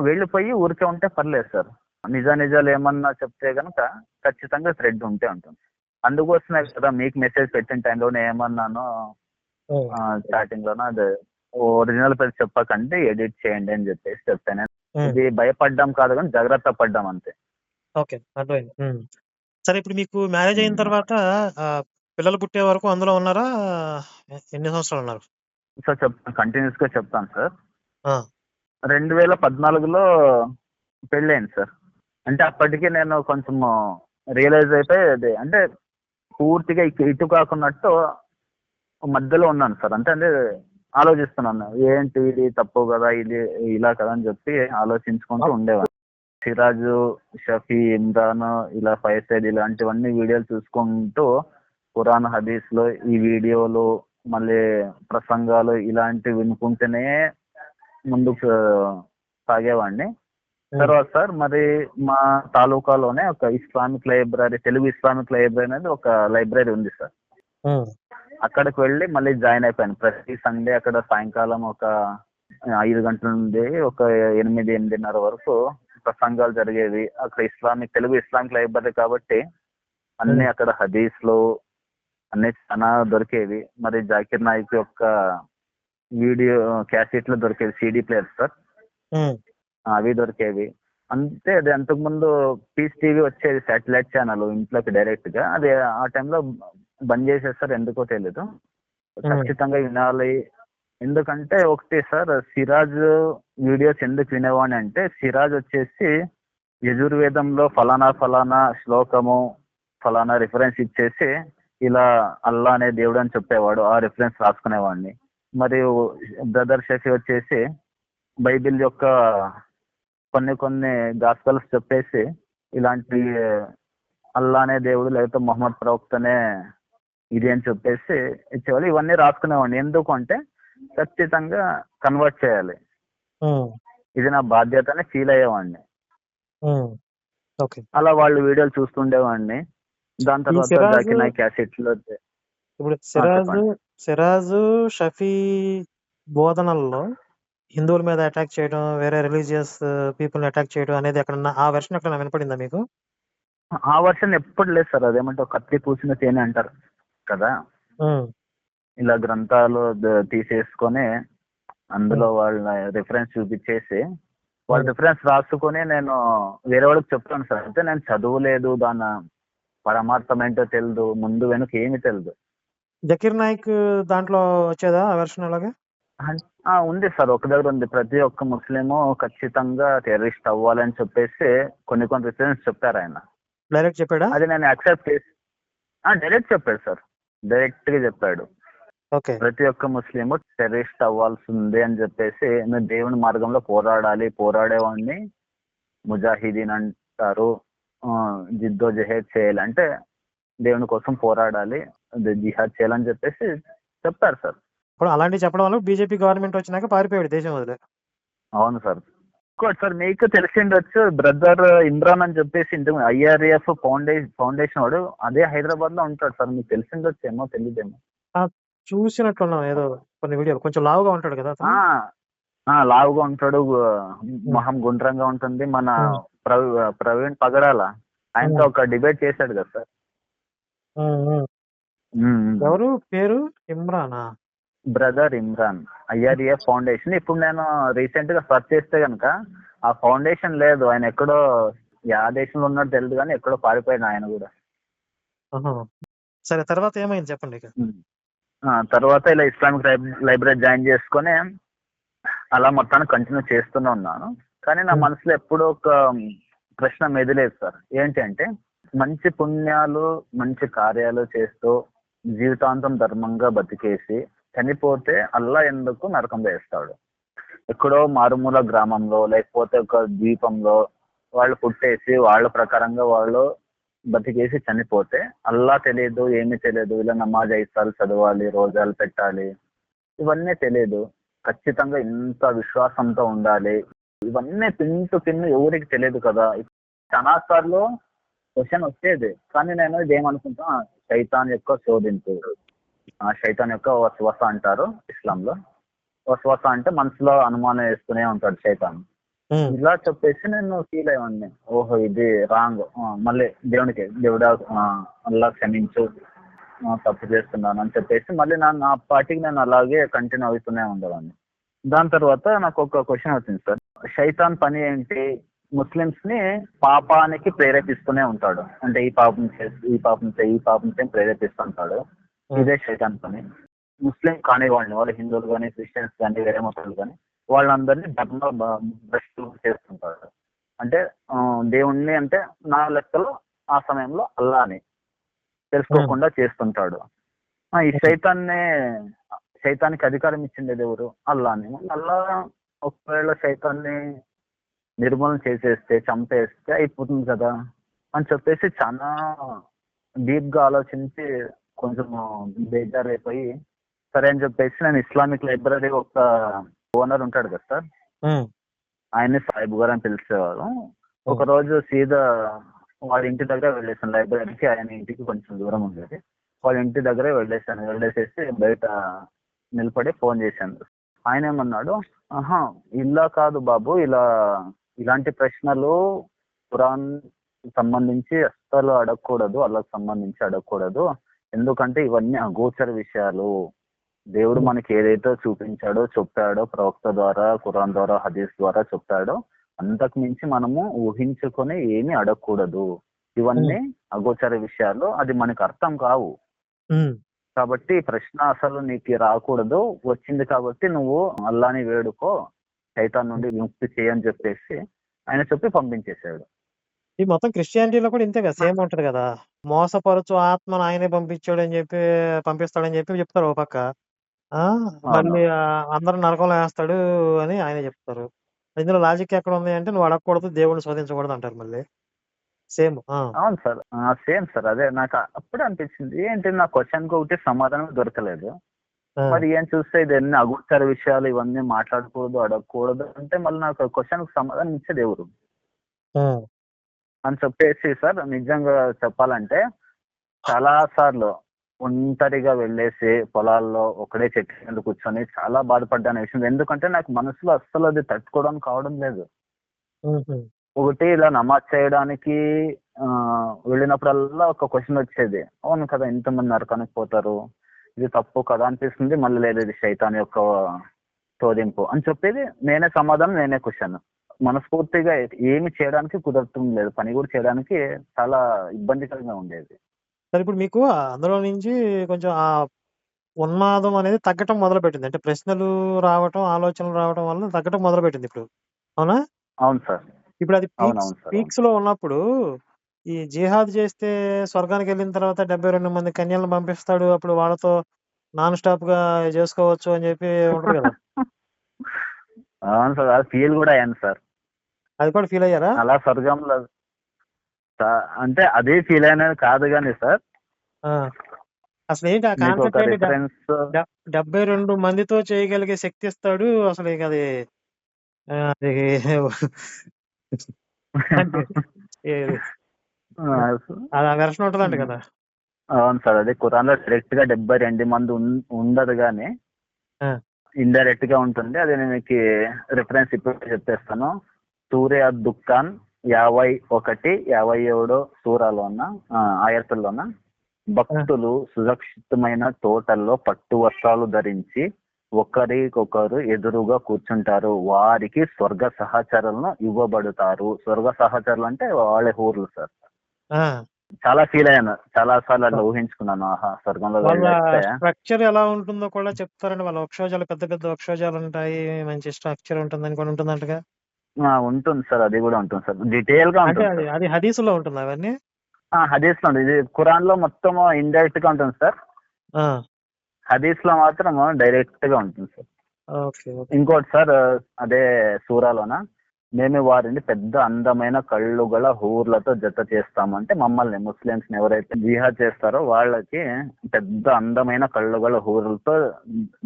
వెళ్ళిపోయి ఊరికే ఉంటే పర్లేదు సార్. నిజాలు ఏమన్నా చెప్తే గనక ఖచ్చితంగా థ్రెడ్ ఉంటే ఉంటుంది. అందుకోసమే కదా మీకు మెసేజ్ పెట్టిన టైంలోనే ఏమన్నాను స్టార్టింగ్ లోనే, అదే ఒరిజినల్ పేరు చెప్పకండి, ఎడిట్ చేయండి అని చెప్పేసి చెప్తాను. ఇది భయపడ్డాం కాదు కానీ జాగ్రత్త పడ్డాం అంతే. ఓకే, అర్థమైంది. సరే, ఇప్పుడు మీకు మ్యారేజ్ అయిన తర్వాత పిల్లలు పుట్టే వరకు అందులో ఉన్నారా? ఎన్ని సంవత్సరాలు ఉన్నారు సార్? చెప్తాను, కంటిన్యూస్ గా చెప్తాను సార్. 2014లో పెళ్ళైంది సార్. అంటే అప్పటికి నేను కొంచెం రియలైజ్ అయిపోయి, అంటే పూర్తిగా ఇటు కాకున్నట్టు మధ్యలో ఉన్నాను సార్. అంటే ఆలోచిస్తున్నాను, ఏంటి ఇది తప్పు కదా, ఇది ఇలా కదా అని చెప్పి ఆలోచించుకుంటూ ఉండేవాడిని. సిరాజు, షఫీ, ఇమ్రాన్, ఇలా ఫైసైడ్ ఇలాంటివన్నీ వీడియోలు చూసుకుంటూ ఖురాన్ హదీస్ లో ఈ వీడియోలు మళ్ళీ ప్రసంగాలు ఇలాంటివి వినుకుంటేనే ముందుకు సాగేవాడిని. తర్వాత సార్ మరి మా తాలూకాలోనే ఒక Islamic library, Telugu Islamic library అనేది ఒక లైబ్రరీ ఉంది సార్. అక్కడికి వెళ్ళి మళ్ళీ జాయిన్ అయిపోయాను. ప్రతి సండే అక్కడ సాయంకాలం ఒక 5 గంటల నుండి ఒక 8-8:30 వరకు ప్రసంగాలు జరిగేవి. అక్కడ తెలుగు ఇస్లామిక్ లైబ్రరీ కాబట్టి అన్ని అక్కడ హదీస్లు అన్ని చాలా దొరికేవి. మరి జాకిర్ నాయక్ యొక్క వీడియో క్యాసెట్లు దొరికేవి, CD ప్లేయర్స్ సార్, అవి దొరికేవి. అంతే, అది అంతకుముందు పీస్ టీవీ వచ్చేది శాటిలైట్ ఛానల్ ఇంట్లోకి డైరెక్ట్ గా. అది ఆ టైంలో బంద్ చేసేస్తారు, ఎందుకో తెలీదు. ఖచ్చితంగా వినాలి. ఎందుకంటే ఒకటి సార్, సిరాజ్ వీడియోస్ ఎందుకు వినేవాడిని అంటే, సిరాజ్ వచ్చేసి యజుర్వేదంలో ఫలానా శ్లోకము ఫలానా రిఫరెన్స్ ఇచ్చేసి ఇలా అల్లా అనే దేవుడు అని చెప్పేవాడు, ఆ రిఫరెన్స్ రాసుకునేవాడిని. మరియు బ్రదర్ షఫీ వచ్చేసి బైబిల్ యొక్క కొన్ని గాస్పెల్స్ చెప్పేసి ఇలాంటి అల్లా అనే దేవుడు లేకపోతే మొహమ్మద్ ప్రవక్తనే ఇది అని చెప్పేసి ఇచ్చేవాళ్ళు. ఇవన్నీ రాసుకునేవాడిని. ఎందుకు అంటే ఖచ్చితంగా కన్వర్ట్ చేయాలి, ఇది నా బాధ్యత అని ఫీల్ అయ్యేవాడిని. అలా వాళ్ళు వీడియోలు చూస్తుండేవాడిని. దాని తర్వాత జాకిర్ నాయక్ క్యాసెట్లు. ఇప్పుడు సిరాజు షఫీ బోధనల్లో హిందువుల మీద అటాక్ చేయడం, వేరే రిలీజియస్ పీపుల్ అటాక్ చేయడం అనేది ఎక్కడన్నా ఆ వెర్షన్ ఎక్కడన్నా వినపడిందా మీకు? ఆ వర్షన్ ఎప్పుడు లేదు సార్. అదేమంటే కత్తి పూసిన తేనె అంటారు కదా, ఇలా గ్రంథాలు తీసేసుకొని అందులో వాళ్ళ రిఫరెన్స్ చూపించేసి వాళ్ళ రిఫరెన్స్ రాసుకొని నేను వేరే వాళ్ళకి చెప్తాను సార్. అయితే నేను చదువులేదు, దాని పరమార్థం ఏంటో తెలియదు, ముందు వెనుక ఏమి తెలియదు. జకీర్ నాయక్ దాంట్లో వచ్చేదా ఆ వెర్షన్? అలాగే ఉంది సార్, ఒక దగ్గర ఉంది. ప్రతి ఒక్క ముస్లిము ఖచ్చితంగా టెర్రరిస్ట్ అవ్వాలని చెప్పేసి కొన్ని రిఫరెన్స్ చెప్పారు ఆయన. డైరెక్ట్ చెప్పాడా? అది నేను యాక్సెప్ట్ చేసి డైరెక్ట్ చెప్పాడు సార్, డైరెక్ట్ గా చెప్పాడు. ఓకే. ప్రతి ఒక్క ముస్లిం టెర్రరిస్ట్ అవ్వాల్సిందే అని చెప్పేసి, నువ్వు దేవుని మార్గంలో పోరాడాలి, పోరాడేవాడిని ముజాహిదీన్ అంటారు, జిద్దో జహేద్ చేయాలి అంటే దేవుని కోసం పోరాడాలి, జిహాద్ చేయాలని చెప్పేసి చెప్తారు సార్. ఇప్పుడు అలాంటివి చెప్పడం వల్ల బీజేపీ గవర్నమెంట్ వచ్చినాక పారిపోయాడు దేశం వదిలే. అవును సార్. ఇంకోటి సార్, మీకు తెలిసిండొచ్చు, బ్రదర్ ఇమ్రాన్ అని చెప్పేసి ఇంతకు IRAF ఫౌండేషన్ వాడు అదే హైదరాబాద్ లో ఉంటాడు సార్, మీకు తెలిసిండొచ్చు ఏమో తెలియదేమో. చూసినట్టున్నాం ఏదో కొన్ని వీడియోలు. కొంచెం లావుగా ఉంటాడు కదా అతను. లావుగా ఉంటాడు, మొహం గుండ్రంగా ఉంటుంది. మన ప్రవీణ్ పగడాల ఆయనతో ఒక డిబేట్ చేశాడు కదా సార్. ఎవరు పేరు? Imrana? Brother Imran, IRAF foundation. ఇప్పుడు నేను రీసెంట్ గా సర్చ్ చేస్తే కనుక ఆ ఫౌండేషన్ లేదు, ఆయన ఎక్కడో యా దేశంలో ఉన్నాడు తెలియదు కానీ ఎక్కడో పారిపోయాడు ఆయన కూడా. సరే, తర్వాత ఏమైంది చెప్పండి ఇక. తర్వాత ఇలా ఇస్లామిక్ లైబ్రరీ జాయిన్ చేసుకొని అలా మొత్తాన్ని కంటిన్యూ చేస్తూనే ఉన్నాను. కానీ నా మనసులో ఎప్పుడూ ఒక ప్రశ్న మెదిలేదు సార్. ఏంటి అంటే, మంచి పుణ్యాలు మంచి కార్యాలు చేస్తూ జీవితాంతం ధర్మంగా బతికేసి చనిపోతే అల్లా ఎందుకు నరకం వేస్తాడు? ఎక్కడో మారుమూల గ్రామంలో లేకపోతే ఒక ద్వీపంలో వాళ్ళు పుట్టేసి వాళ్ళ ప్రకారంగా వాళ్ళు బతికేసి చనిపోతే అల్లా తెలియదు, ఏమీ తెలియదు, ఇలా నమాజ్ 5 సార్లు చదవాలి, రోజాలు పెట్టాలి, ఇవన్నీ తెలియదు, ఖచ్చితంగా ఇంత విశ్వాసంతో ఉండాలి, ఇవన్నీ పిన్ను ఎవరికి తెలియదు కదా. చాలా సార్లు క్వశ్చన్ వచ్చేది, కానీ నేను ఇదేమనుకుంటా, శైతాన్ యొక్క శోధింపు, శైతాన్ యొక్క వస్వస అంటారు ఇస్లాంలో. వస్వస అంటే మనసులో అనుమానం వేస్తూనే ఉంటాడు శైతాన్. ఇలా చెప్పేసి నేను ఫీల్ అయ్యాన్ని, ఓహో ఇది రాంగ్, మళ్ళీ దేవుడా అల్లా క్షమించు, తప్పు చేస్తున్నాను అని చెప్పేసి మళ్ళీ నా పార్టీకి నేను అలాగే కంటిన్యూ అవుతూనే ఉండేవాడిని. దాని తర్వాత నాకు ఒక క్వశ్చన్ వచ్చింది సార్, శైతాన్ పని ఏంటి? ముస్లిమ్స్ ని పాపానికి ప్రేరేపిస్తూనే ఉంటాడు. అంటే ఈ పాపం చేసి ప్రేరేపిస్తుంటాడు. ఇదే శైతాన్ పని. ముస్లిం కాని వాళ్ళు హిందువులు కానీ క్రిస్టియన్స్ కానీ వేరే మతాలు కానీ వాళ్ళందరినీ ధర్మ భ్రష్టు చేస్తుంటాడు. అంటే దేవుణ్ణి అంటే నా లెక్కలో ఆ సమయంలో అల్లాని తెలుసుకోకుండా చేస్తుంటాడు. ఈ శైతానికి అధికారం ఇచ్చిండేది ఎవరు? అల్లాని. అల్లా ఒకవేళ శైతాన్ని నిర్మూలన చేసేస్తే, చంపేస్తే అయిపోతుంది కదా అని చెప్పేసి చాలా డీప్ గా ఆలోచించి కొంచెం బేజారైపోయి సరే అని చెప్పేసి నేను ఇస్లామిక్ లైబ్రరీ ఒక ఓనర్ ఉంటాడు కదా సార్, ఆయన్ని సాహిబ్ గారు అని పిలిచేవారు. ఒక రోజు సీదా వాళ్ళ ఇంటి దగ్గర వెళ్ళేసాను. లైబ్రరీకి ఆయన ఇంటికి కొంచెం దూరం ఉండేది. వాళ్ళ ఇంటి దగ్గరే వెళ్ళేసేసి బయట నిలబడి ఫోన్ చేశాను. ఆయన ఏమన్నాడు, ఇలా కాదు బాబు, ఇలాంటి ప్రశ్నలు ఖురాన్ సంబంధించి అస్సలు అడగకూడదు, అల్లాహ్ సంబంధించి అడగకూడదు. ఎందుకంటే ఇవన్నీ అగోచర విషయాలు. దేవుడు మనకి ఏదైతే చూపించాడో, చెప్పాడో, ప్రవక్త ద్వారా, ఖురాన్ ద్వారా, హదీస్ ద్వారా చెప్పాడో అంతకు మించి మనము ఊహించుకొని ఏమీ అడగకూడదు. ఇవన్నీ అగోచర విషయాలు, అది మనకు అర్థం కావు. కాబట్టి ప్రశ్న అసలు నీకు రాకూడదు. వచ్చింది కాబట్టి నువ్వు అల్లాని వేడుకో, శైతాన్ నుండి విముక్తి చేయని చెప్పేసి ఆయన చెప్పి పంపించేశాడు. ఈ మొత్తం క్రిస్టియానిటీలో కూడా ఇంతే కదా, సేమ్ ఉంటది కదా. మోసపరచు ఆత్మను ఆయనే పంపించాడని చెప్పి పంపిస్తాడని చెప్పి చెప్తారు ఓ పక్క. మళ్ళీ అందరూ నరకంలో వేస్తాడు అని ఆయన చెప్తారు. ఇందులో లాజిక్ ఎక్కడ ఉంది అంటే, నువ్వు అడగకూడదు, దేవుడిని శోధించకూడదు అంటారు మళ్ళీ. సేమ్. అవును సార్, సేమ్ సార్. అదే నాకు అప్పుడే అనిపించింది, ఏంటి నా క్వశ్చన్ కి ఒకటి సమాధానం దొరకలేదు. మరి ఏం చూస్తే ఇదన్నీ అగోచర విషయాలు, ఇవన్నీ మాట్లాడకూడదు, అడగకూడదు అంటే మళ్ళీ నాకు క్వశ్చన్ కి సమాధానం ఇచ్చేది ఎవరు అని చెప్పేసి సార్, నిజంగా చెప్పాలంటే చాలా సార్లు ఒంటరిగా వెళ్ళేసి పొలాల్లో ఒకడే చెట్టు కింద కూర్చొని చాలా బాధపడ్డాను విషయం. ఎందుకంటే నాకు మనసులో అస్సలు అది తట్టుకోవడం కావడం లేదు. ఒకటి ఇలా నమాజ్ చేయడానికి వెళ్ళినప్పుడల్లా ఒక క్వశ్చన్ వచ్చేది, అవును కదా ఇంతమంది నరకానికి పోతారు, ఇది తప్పు కదా అనిపిస్తుంది. మళ్ళీ లేదు, ఇది శైతాన్ యొక్క శోధింపు అని చెప్పేది. నేనే సమాధానం, నేనే క్వశ్చన్. మనస్ఫూర్తిగా ఏమి చేయడానికి కుదరటం లేదు, పని కూడా చేయడానికి చాలా ఇబ్బందికరంగా ఉండేది. సరే, ఇప్పుడు మీకు అందులో నుంచి కొంచెం ఆ ఉన్మాదం అనేది తగ్గటం మొదలు పెట్టింది. అంటే ప్రశ్నలు రావటం, ఆలోచనలు రావటం వల్ల తగ్గటం మొదలు పెట్టింది ఇప్పుడు. అవునా? అవును సార్. ఇప్పుడు అది పీక్స్ లో ఉన్నప్పుడు ఈ జిహాద్ చేస్తే స్వర్గానికి వెళ్ళిన తర్వాత 72 మంది కన్యలను పంపిస్తాడు. అప్పుడు వాళ్ళతో నాన్ స్టాప్ గా చేసుకోవచ్చు అని చెప్పి ఉంటది కదా. అవును సార్, అది ఫీల్ కూడా అయ్యాను సార్. అది కూడా ఫీల్ అయ్యారా? అలా స్వర్గంలో అంటే అదే ఫీల్ అయినది కాదు కానీ సార్, ఆ. అసలు ఏంటి ఆ మీకు ఒక కాన్సెప్ట్ ఏంటి? రిఫరెన్స్ 72 మందితో చేయగలిగే శక్తి ఇస్తాడు. అసలు ఇక అది అది అంటే ఏది అది ఆ వెర్షన్ ఉంటదంట కదా. అవును సార్, అదే ఖురాన్ లో డైరెక్ట్ గా 72 మంది ఉండదు కానీ ఆ, ఇండైరెక్ట్ గా ఉంటుంది. అది నేను మీకు రిఫరెన్స్ ఇప్పుడు చెప్పేస్తాను. సూర్య దుఃఖాన్ 51, 57 సూరాలోన ఆయతుల్లోన భక్తులు సురక్షితమైన తోటల్లో పట్టు వస్త్రాలు ధరించి ఒకరికొకరు ఎదురుగా కూర్చుంటారు, వారికి స్వర్గ సహచరులను ఇవ్వబడతారు. స్వర్గ సహచరులు అంటే వాళ్ళే హూర్లు సార్. ఆ. చాలా ఫీల్ అయ్యాను, చాలా సార్లు అట్లా ఊహించుకున్నాను. ఆహా, స్వర్గంలో వాళ్ళ వెళ్ళేస్తే స్ట్రక్చర్ ఎలా ఉంటుందో కూడా చెప్తారండి. వాళ్ళ వక్షోజాలు పెద్ద పెద్ద వక్షోజాలు ఉంటాయి, మంచి స్ట్రక్చర్ ఉంటుందని కూడా ఉంటుందంటగా. ఉంటుంది సార్, అది కూడా ఉంటుంది సార్, డీటెయిల్ గా అంటే ఉంటుంది అది సార్. అది హదీసులో ఉంటుంది అవన్నీ. హదీస్ లో ఉంది, ఇది ఖురాన్ లో మొత్తం ఇండైరెక్ట్ గా ఉంటుంది సార్. ఆ, హదీస్ లో మాత్రం డైరెక్ట్ గా ఉంటుంది సార్. Okay okay. ఇంకోటి సార్, అదే సూరాలోన మేము వారిని పెద్ద అందమైన కళ్ళు గల హూర్లతో జత చేస్తాము. అంటే మమ్మల్ని ముస్లిమ్స్ ఎవరైతే జిహాద్ చేస్తారో వాళ్ళకి పెద్ద అందమైన కళ్ళు గల హూర్లతో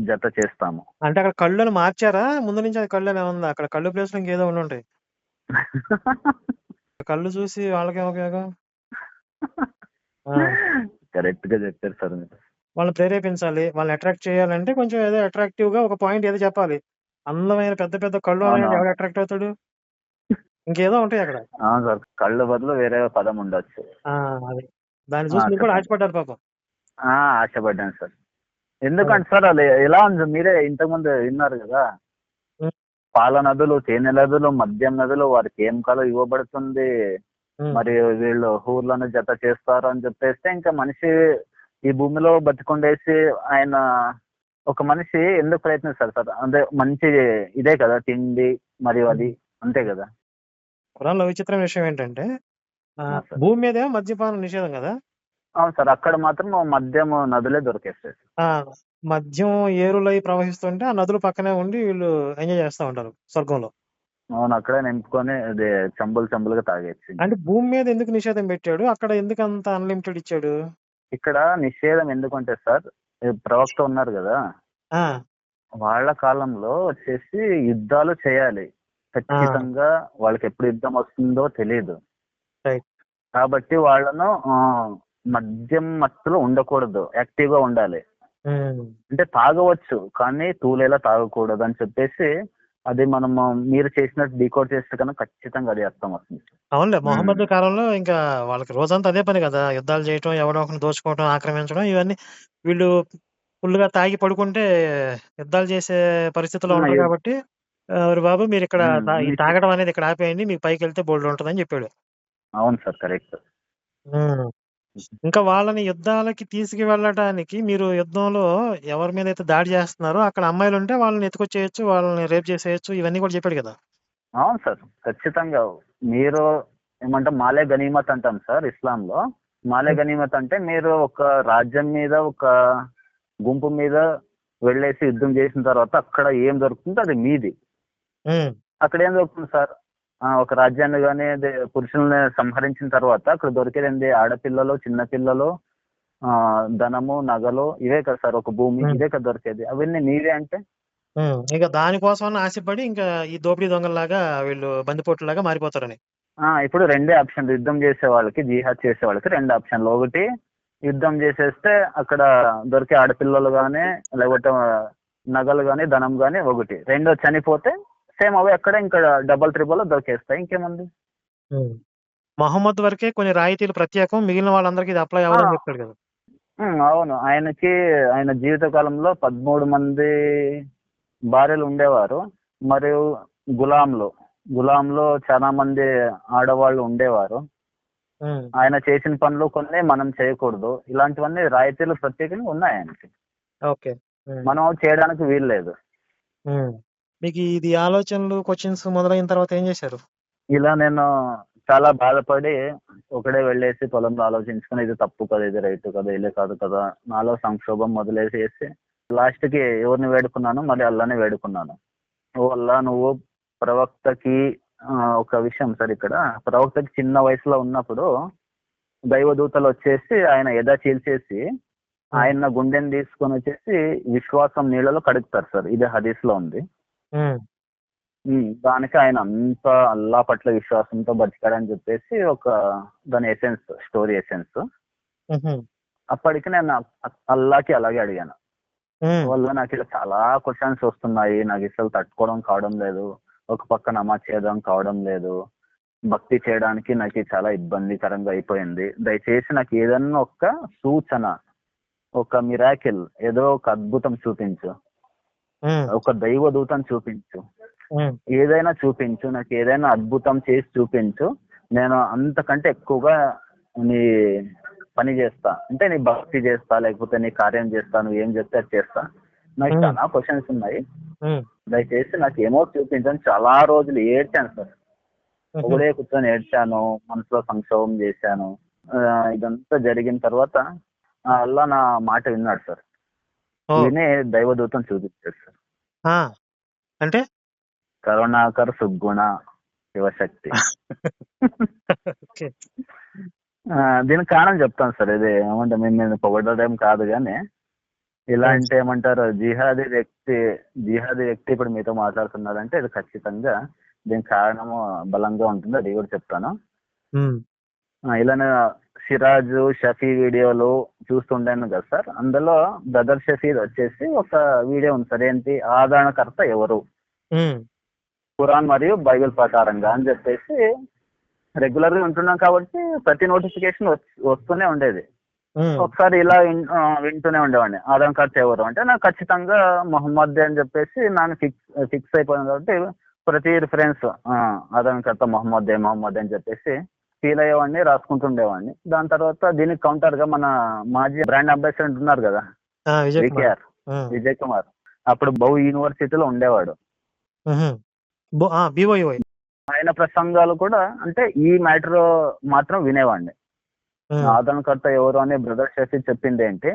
జత చేస్తాము. అంటే అక్కడ కళ్ళుని మార్చారా? ముందు నుంచి అది కళ్ళు ఉందా? అక్కడ కళ్ళు ప్లేస్ లో ఇంకేదో ఉండి ఉంటాయి. కళ్ళు చూసి వాళ్ళకేం ఉపయోగం? ఆ, కరెక్ట్ గా చెప్పారు సార్ మీరు. వాళ్ళని ప్రేరేపించాలి, వాళ్ళని అట్రాక్ట్ చేయాలంటే కొంచెం ఏదో అట్రాక్టివ్ గా ఒక పాయింట్ ఏదో చెప్పాలి. అందమైన పెద్ద పెద్ద కళ్ళు అవును ఉన్నాయంటే ఎవడు అట్రాక్ట్ అవుతాడు? ఇంకేదో ఉంటాయి అక్కడ. అవును సార్, కళ్ళు బదులు వేరే పదం ఉండొచ్చు. ఆ, అది దాన్ని చూసి మీరు కూడా చెప్పండి. ఆశపడ్డారు పాపం. ఆశపడ్డాను సార్. ఎందుకంటే సార్ అది ఎలా ఉంది, మీరే ఇంతకుముందు విన్నారు కదా, ఉమ్, పాల నదులు, తేనె నదులు, మద్యం నదులు వారికి ఏం కాలం ఇవ్వబడుతుంది, ఉమ్, మరి వీళ్ళు హూర్లను జత చేస్తారు అని చెప్పేస్తే ఇంకా మనిషి ఈ భూమిలో బతికొండేసి ఆయన ఒక మనిషి ఎందుకు ప్రయత్నిస్తారు సార్? అంటే మంచి ఇదే కదా తిండి మరియు అది, అంతే కదా. ఖురాన్లో విచిత్రమైన విషయం ఏంటంటే సార్ భూమి మీదేమో మద్యపానం నిషేధం కదా. అవును సార్, అక్కడ మాత్రం మద్యం నదులే దొరికేస్తాయి. ఆ మద్యం ఏరులై ప్రవహిస్తుంటే ఆ నదులు పక్కనే ఉండి వీళ్ళు ఎంజాయ్ చేస్తూ ఉంటారు స్వర్గంలో. అవును, అక్కడే నింపుకొని అది చెంబులుగా తాగేసి. అంటే భూమి మీద ఎందుకు నిషేధం పెట్టాడు, అక్కడ ఎందుకు అంత అన్లిమిటెడ్ ఇచ్చాడు? ఇక్కడ నిషేధం ఎందుకంటే సార్, ఈ ప్రవక్త ఉన్నారు కదా, ఆ, వాళ్ళ కాలంలో వచ్చేసి యుద్ధాలు చేయాలి ఖచ్చితంగా. వాళ్ళకి ఎప్పుడు యుద్ధం వస్తుందో తెలియదు రైట్. కాబట్టి వాళ్ళను మద్యం మత్తులో ఉండకూడదు, యాక్టివ్ గా ఉండాలి. అంటే తాగవచ్చు కానీ తూలేలా తాగకూడదు అని చెప్పేసి అది మనము మీరు చేసినట్టు డీకోడ్ చేస్తే కనుక ఖచ్చితంగా అది అర్థం వస్తుంది. అవునులే, మొహమ్మద్ కాలంలో ఇంకా వాళ్ళకి రోజంతా అదే పని కదా, యుద్ధాలు చేయటం, ఎవడో ఒకరిని దోచుకోవటం, ఆక్రమించడం, ఇవన్నీ. వీళ్ళు ఫుల్గా తాగి పడుకుంటే యుద్ధాలు చేసే పరిస్థితిలో ఉంటారు కాబట్టి "ఒరే బాబు మీరు ఇక్కడ ఈ తాగడం అనేది ఇక్కడ ఆపేయండి, మీకు పైకి వెళ్తే బోల్డ్ ఉంటుందని చెప్పాడు. అవును సార్, కరెక్ట్. ఇంకా వాళ్ళని యుద్ధాలకి తీసుకువెళ్ళటానికి మీరు యుద్ధంలో ఎవరి మీద అయితే దాడి చేస్తున్నారో అక్కడ అమ్మాయిలు ఉంటే వాళ్ళని ఎత్తుకొచ్చేయచ్చు, వాళ్ళని రేప్ చేసేయచ్చు, ఇవన్నీ కూడా చెప్పాడు కదా. అవును సార్, ఖచ్చితంగా. మీరు ఏమంటాం మాలే గనీమత్ అంటాం సార్ ఇస్లాంలో. మాలే గనీమత్ అంటే మీరు ఒక రాజ్యం మీద, ఒక గుంపు మీద వెళ్ళేసి యుద్ధం చేసిన తర్వాత అక్కడ ఏం దొరుకుతుందో అది మీది. అక్కడ ఏం దొరుకుతుంది సార్? ఒక రాజ్యాన్ని కానీ పురుషుల్ని సంహరించిన తర్వాత అక్కడ దొరికేది ఏంది? ఆడపిల్లలు, చిన్నపిల్లలు, ధనము, నగలు, ఇవే కదా సార్. ఒక భూమి, ఇవే కదా దొరికేది. అవన్నీ మీవే అంటే ఇక దానికోసం ఆశపడి ఇంకా ఈ దోపిడీ దొంగల్లాగా వీళ్ళు బందిపోట్లలాగా మారిపోతారని. ఇప్పుడు రెండే ఆప్షన్లు యుద్ధం చేసే వాళ్ళకి, జిహాద్ చేసే వాళ్ళకి రెండు ఆప్షన్లు. ఒకటి యుద్ధం చేసేస్తే అక్కడ దొరికే ఆడపిల్లలు కానీ లేకపోతే నగలు కానీ ధనం కానీ ఒకటి. రెండో చనిపోతే సేమ్ అవి అక్కడ ఇంకా డబల్ ట్రిబుల్ దొరికేస్తాయి. ఇంకేముంది? మహమ్మద్ వరకే కొన్ని రాయితీలు ప్రత్యేకం, మిగిలిన వాళ్ళందరికీ ఇది అప్లై అవ్వదని చెప్తాడు కదా. అవును, ఆయన జీవిత కాలంలో 13 మంది భార్యలు ఉండేవారు. మరియు గులాంలో చాలా మంది ఆడవాళ్ళు ఉండేవారు. ఆయన చేసిన పనులు కొన్ని మనం చేయకూడదు, ఇలాంటివన్నీ రాయితీలు ప్రత్యేకంగా ఉన్నాయి ఆయనకి. ఓకే, మనం చేయడానికి వీలు లేదు. మీకు ఇది ఆలోచనలు, క్వశ్చన్స్ మొదలైన తర్వాత ఏం చేశారు? ఇలా నేను చాలా బాధపడి ఒకడే వెళ్ళేసి పొలంలో ఆలోచించుకుని ఇది తప్పు కదా, ఇది రైట్ కదా, ఇల్లే కాదు కదా, నాలో సంక్షోభం మొదలేసేసి లాస్ట్కి ఎవరిని వేడుకున్నాను, మళ్ళీ అల్లానే వేడుకున్నాను. ఓ అల్లా, నువ్వు ప్రవక్తకి ఒక విషయం సార్, ఇక్కడ ప్రవక్తకి చిన్న వయసులో ఉన్నప్పుడు దైవదూతలు వచ్చేసి ఆయన ఎద చీల్చేసి ఆయన గుండెని తీసుకొని వచ్చేసి విశ్వాసం నీళ్ళలో కడుగుతారు సార్. ఇది హదీస్ లో ఉంది. దానికి ఆయన అంత అల్లా పట్ల విశ్వాసంతో బతికాడని చెప్పేసి ఒక దాని ఎసెన్స్, స్టోరీ ఎసెన్స్. అప్పటికి నేను అల్లాకి అలాగే అడిగాను, వల్ల నాకు ఇలా చాలా క్వశ్చన్స్ వస్తున్నాయి, నాకు అసలు తట్టుకోవడం కావడం లేదు, ఒక పక్క నమాజ్ చేయడం కావడం లేదు, భక్తి చేయడానికి నాకు చాలా ఇబ్బందికరంగా అయిపోయింది, దయచేసి నాకు ఏదన్నా ఒక సూచన, ఒక మిరాకిల్, ఏదో ఒక అద్భుతం చూపించు, ఒక దైవ దూతం చూపించు, ఏదైనా చూపించు, నాకు ఏదైనా అద్భుతం చేసి చూపించు, నేను అంతకంటే ఎక్కువగా నీ పని చేస్తా, అంటే నీ భక్తి చేస్తా, లేకపోతే నీ కార్యం చేస్తా, నువ్వు ఏం చెప్తే అది చేస్తా, నాకు చాలా క్వశ్చన్స్ ఉన్నాయి, దయచేసి నాకు ఏమో చూపించని చాలా రోజులు ఏడ్చాను సార్. ఒకడే కూర్చొని ఏడ్చాను, మనసులో సంక్షోభం చేశాను. ఇదంతా జరిగిన తర్వాత అల్లా నా మాట విన్నాడు సార్. వినే దైవదూతం చూపించాడు సార్. అంటే కరుణాకర్ సుగుణ శివశక్తి. దీనికి కారణం చెప్తాను సార్. ఇది ఏమంటే మేము పొగడడం కాదు కానీ, ఇలా అంటే ఏమంటారు, జిహాదీ వ్యక్తి ఇప్పుడు మీతో మాట్లాడుతున్నాడంటే ఇది ఖచ్చితంగా దీనికి కారణము బలంగా ఉంటుంది. అది కూడా చెప్తాను. ఇలానే సిరాజ్ షఫీ వీడియోలు చూస్తుండాను కదా సార్, అందులో బ్రదర్ షఫీ వచ్చేసి ఒక వీడియో ఉంది సార్, ఏంటి ఆదరణకర్త ఎవరు, ఖురాన్ మరియు బైబిల్ ప్రకారంగా అని చెప్పేసి రెగ్యులర్ గా ఉంటున్నాం కాబట్టి ప్రతి నోటిఫికేషన్ వస్తూనే ఉండేది. ఒకసారి ఇలా వింటూనే ఉండేవాడిని, ఆదరణకర్త ఎవరు అంటే నాకు ఖచ్చితంగా మొహమ్మద్ అని చెప్పేసి నాకు ఫిక్స్ అయిపోయింది కాబట్టి ప్రతి రిఫరెన్స్ ఆదరణకర్త మొహమ్మద్ అని చెప్పేసి ఫీల్ అయ్యేవాడిని, రాసుకుంటుండేవాడిని. దాని తర్వాత దీనికి కౌంటర్ గా మన మాజీ బ్రాండ్ అంబాసిడర్ ఉన్నారు కదా విజయ్ కుమార్, అప్పుడు బౌ యూనివర్సిటీలో ఉండేవాడు. ఆయన ప్రసంగాలు కూడా అంటే ఈ మ్యాటర్ మాత్రం వినేవాడిని. ఆదరణకర్త ఎవరు అని బ్రదర్ షఫీ చెప్పింది ఏంటి,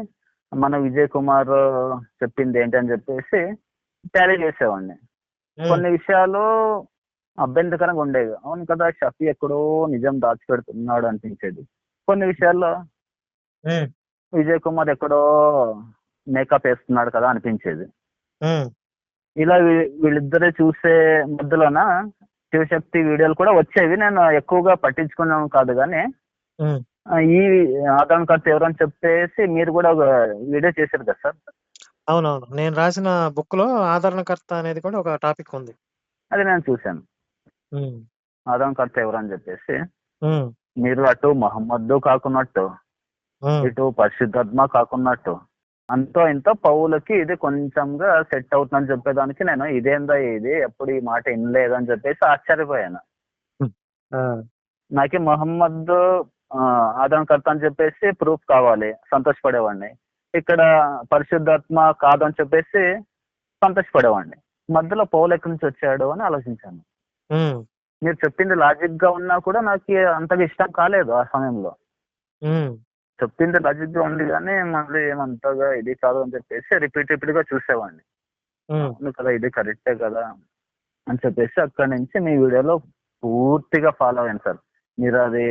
మన విజయ్ కుమార్ చెప్పింది ఏంటి అని చెప్పేసి టాలీ చేసేవాడిని. కొన్ని విషయాలు అభ్యంతరంగా ఉండేవి. అవును కదా, షఫీ ఎక్కడో నిజం దాచిపెడుతున్నాడు అనిపించేది. కొన్ని విషయాల్లో విజయ్ కుమార్ ఎక్కడో మేకప్ వేస్తున్నాడు కదా అనిపించేది. ఇలా వీళ్ళిద్దరే చూసే మధ్యలోన శివశక్తి వీడియోలు కూడా వచ్చేవి. నేను ఎక్కువగా పట్టించుకున్నాను కాదు కానీ, ఈ ఆదరణకర్త ఎవరని చెప్పేసి మీరు కూడా ఒక వీడియో చేశారు కదా సార్. అవునవును, నేను రాసిన బుక్ లో ఆదరణకర్త అనేది కూడా ఒక టాపిక్ ఉంది. అది నేను చూశాను, ఆదరణకర్త ఎవరని చెప్పేసి. మీరు అటు మహమ్మద్ కాకున్నట్టు, ఇటు పరిశుద్ధాత్మ కాకున్నట్టు, అంతో ఇంతో పౌలకి ఇది కొంచెంగా సెట్ అవుతుందని చెప్పేదానికి నేను ఇదేందా ఇది ఎప్పుడు ఈ మాట వినలేదని చెప్పేసి ఆశ్చర్యపోయాను. నాకు మహమ్మద్ ఆదరణకర్త అని చెప్పేసి ప్రూఫ్ కావాలి, సంతోషపడేవాడిని. ఇక్కడ పరిశుద్ధాత్మ కాదని చెప్పేసి సంతోషపడేవాడిని. మధ్యలో పౌలు ఎక్కడి నుంచి వచ్చాడు అని ఆలోచించాను. మీరు చెప్పింది లాజిక్ గా ఉన్నా కూడా నాకు అంతగా ఇష్టం కాలేదు ఆ సమయంలో. చెప్పింది లాజిక్ గా ఉంది కానీ మళ్ళీ ఏమంతగా ఇది కాదు అని చెప్పేసి రిపీట్ గా చూసేవాడిని. అవును కదా, ఇది కరెక్టే కదా అని చెప్పేసి అక్కడి నుంచి మీ వీడియోలో పూర్తిగా ఫాలో అయ్యాను సార్. మీరు అది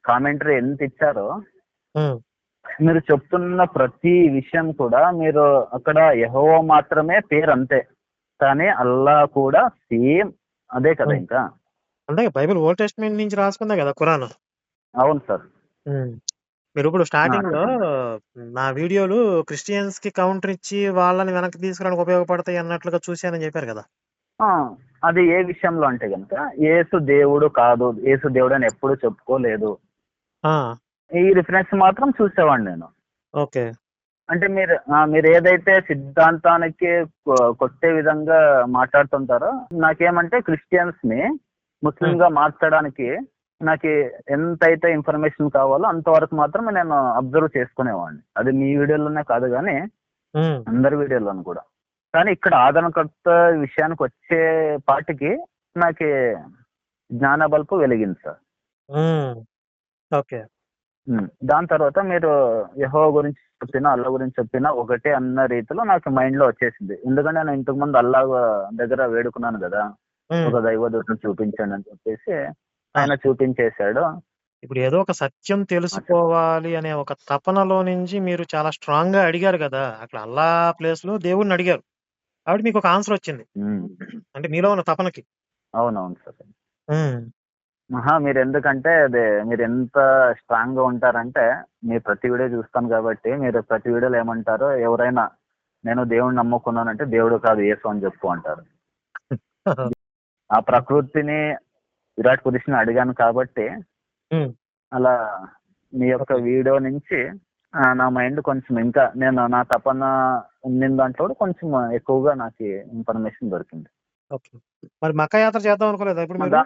కామెంటరీ ఎంత ఇచ్చారో, మీరు చెప్తున్న ప్రతి విషయం కూడా, మీరు అక్కడ యెహోవా మాత్రమే పేరు అంతే, కానీ అల్లా కూడా సేమ్ అదే కదా. ఇంకా అంటే బైబిల్ ఓల్డ్ టెస్టమెంట్ నుంచి రాసుకుందా కదా ఖురాన్. అవును సార్. మీరు ఇప్పుడు స్టార్టింగ్ లో నా వీడియోలు క్రిస్టియన్స్ కి కౌంటర్ ఇచ్చి వాళ్ళని వెనక్కి తీసుకురావడానికి ఉపయోగపడతాయి అన్నట్లుగా చూశానని చెప్పారు కదా. అది ఏ విషయంలో అంటే కనుక, యేసు దేవుడు కాదు, యేసు దేవుడు అని ఎప్పుడు చెప్పుకోలేదు, ఈ రిఫరెన్స్ మాత్రం చూసేవాడిని నేను. ఓకే, అంటే మీరు ఏదైతే సిద్ధాంతానికి కొట్టే విధంగా మాట్లాడుతుంటారో, నాకేమంటే క్రిస్టియన్స్ ని ముస్లిం గా మార్చడానికి నాకు ఎంతైతే ఇన్ఫర్మేషన్ కావాలో అంతవరకు మాత్రం నేను అబ్జర్వ్ చేసుకునేవాడిని. అది మీ వీడియోలోనే కాదు కానీ అందరి వీడియోలోనూ కూడా. కానీ ఇక్కడ ఆదరణకర్త విషయానికి వచ్చే పాటికి నాకు జ్ఞాన బల్బు వెలిగింది సార్. హ్మ్. ఓకే. దాని తర్వాత మీరు యెహోవా గురించి చెప్పినా, అల్లా గురించి చెప్పినా ఒకటే అన్న రీతిలో నాకు మైండ్‌లో వచ్చేసింది. ఎందుకంటే నేను ఇంతకు ముందు అల్లా దగ్గర వేడుకున్నాను గదా! హ్మ్. ఒక దైవదూతను చూపించండి అని చెప్పేసి ఆ! ఆయన చూపించేసాడు. ఇప్పుడు ఏదో ఒక సత్యం చెప్పండి. తెలుసుకోవాలి అనే ఒక తపనలో నుంచి మీరు చాలా స్ట్రాంగ్‌గా అడిగారు గదా! అక్కడ అల్లా ప్లేస్‌లో దేవుడిని అడిగారు. కాబట్టి మీకొక ఆన్సర్ వచ్చింది. హ్మ్. అంటే మీలో ఉన్న తపనకి. అవునవును సార్. హ్మ్. మీరెందుకంటే మీరెంత స్ట్రాంగ్‌గా ఉంటారంటే, మీరు ప్రతి వీడియో చూస్తాను కాబట్టి, మీరు ప్రతి వీడియోలో ఏమంటారు, ఎవరైనా నేను దేవుడిని నమ్ముకున్నానంటే, దేవుడు కాదు యేసు అని చెప్పు అంటారు. ఆ ప్రకృతిని, విరాట్ పురుషుని అడిగాను కాబట్టి, హ్మ్. అలా మీ యొక్క ఓకే. వీడియో నుంచి నా మైండ్ కొంచెం ఇంకా నేను నా తపన ఉండిన దాంట్లో కూడా కొంచెం ఎక్కువగా నాకు ఇన్ఫర్మేషన్ దొరికింది. ఓకే. మరి మక్కా యాత్ర చేద్దాం అనుకోలేదా ఇప్పుడు మీరు? దా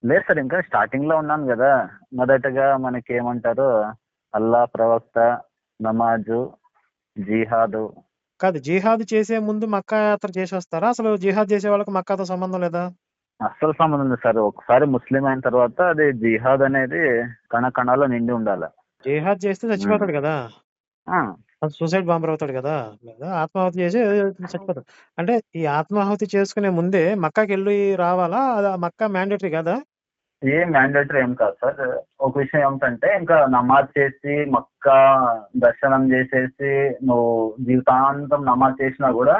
లేదు సార్, ఇంకా స్టార్టింగ్‌లో ఉన్నాను గదా! మొదటగా మనకేమంటారు, అల్లా, ప్రవక్త, నమాజు, జిహాదు. కాదు. జిహాద్ చేసే ముందు మక్కా యాత్ర చేసొస్తారా? అసలు జిహాద్ చేసే వాళ్ళకి మక్కాతో సంబంధం లేదా? అస్సలు సంబంధం లేదు సార్. ఒకసారి ముస్లిం అయిన తర్వాత అది జిహాద్ అనేది కణ కణాల్లో నిండి ఉండాల. జిహాద్ చేస్తే హ్మ్. చచ్చిపోతాడు గదా! ఆ! సూసైడ్ బాంబర్ అవుతాడు గదా! లేదా ఆత్మాహుతి చేసి చచ్చిపోతాడు. అంటే ఈ ఆత్మాహుతి చేసుకునే ముందే మక్కాకెళ్ళి రావాలా? మక్కా మ్యాండేటరీ కాదా? ఏం మ్యాండేటరీ ఏం కాదు సార్. ఒక విషయం ఏమిటంటే, ఇంకా నమాజ్ చేసి, మక్కా దర్శనం చేసేసి, నువ్వు జీవితాంతం నమాజ్ చేసినా గూడా,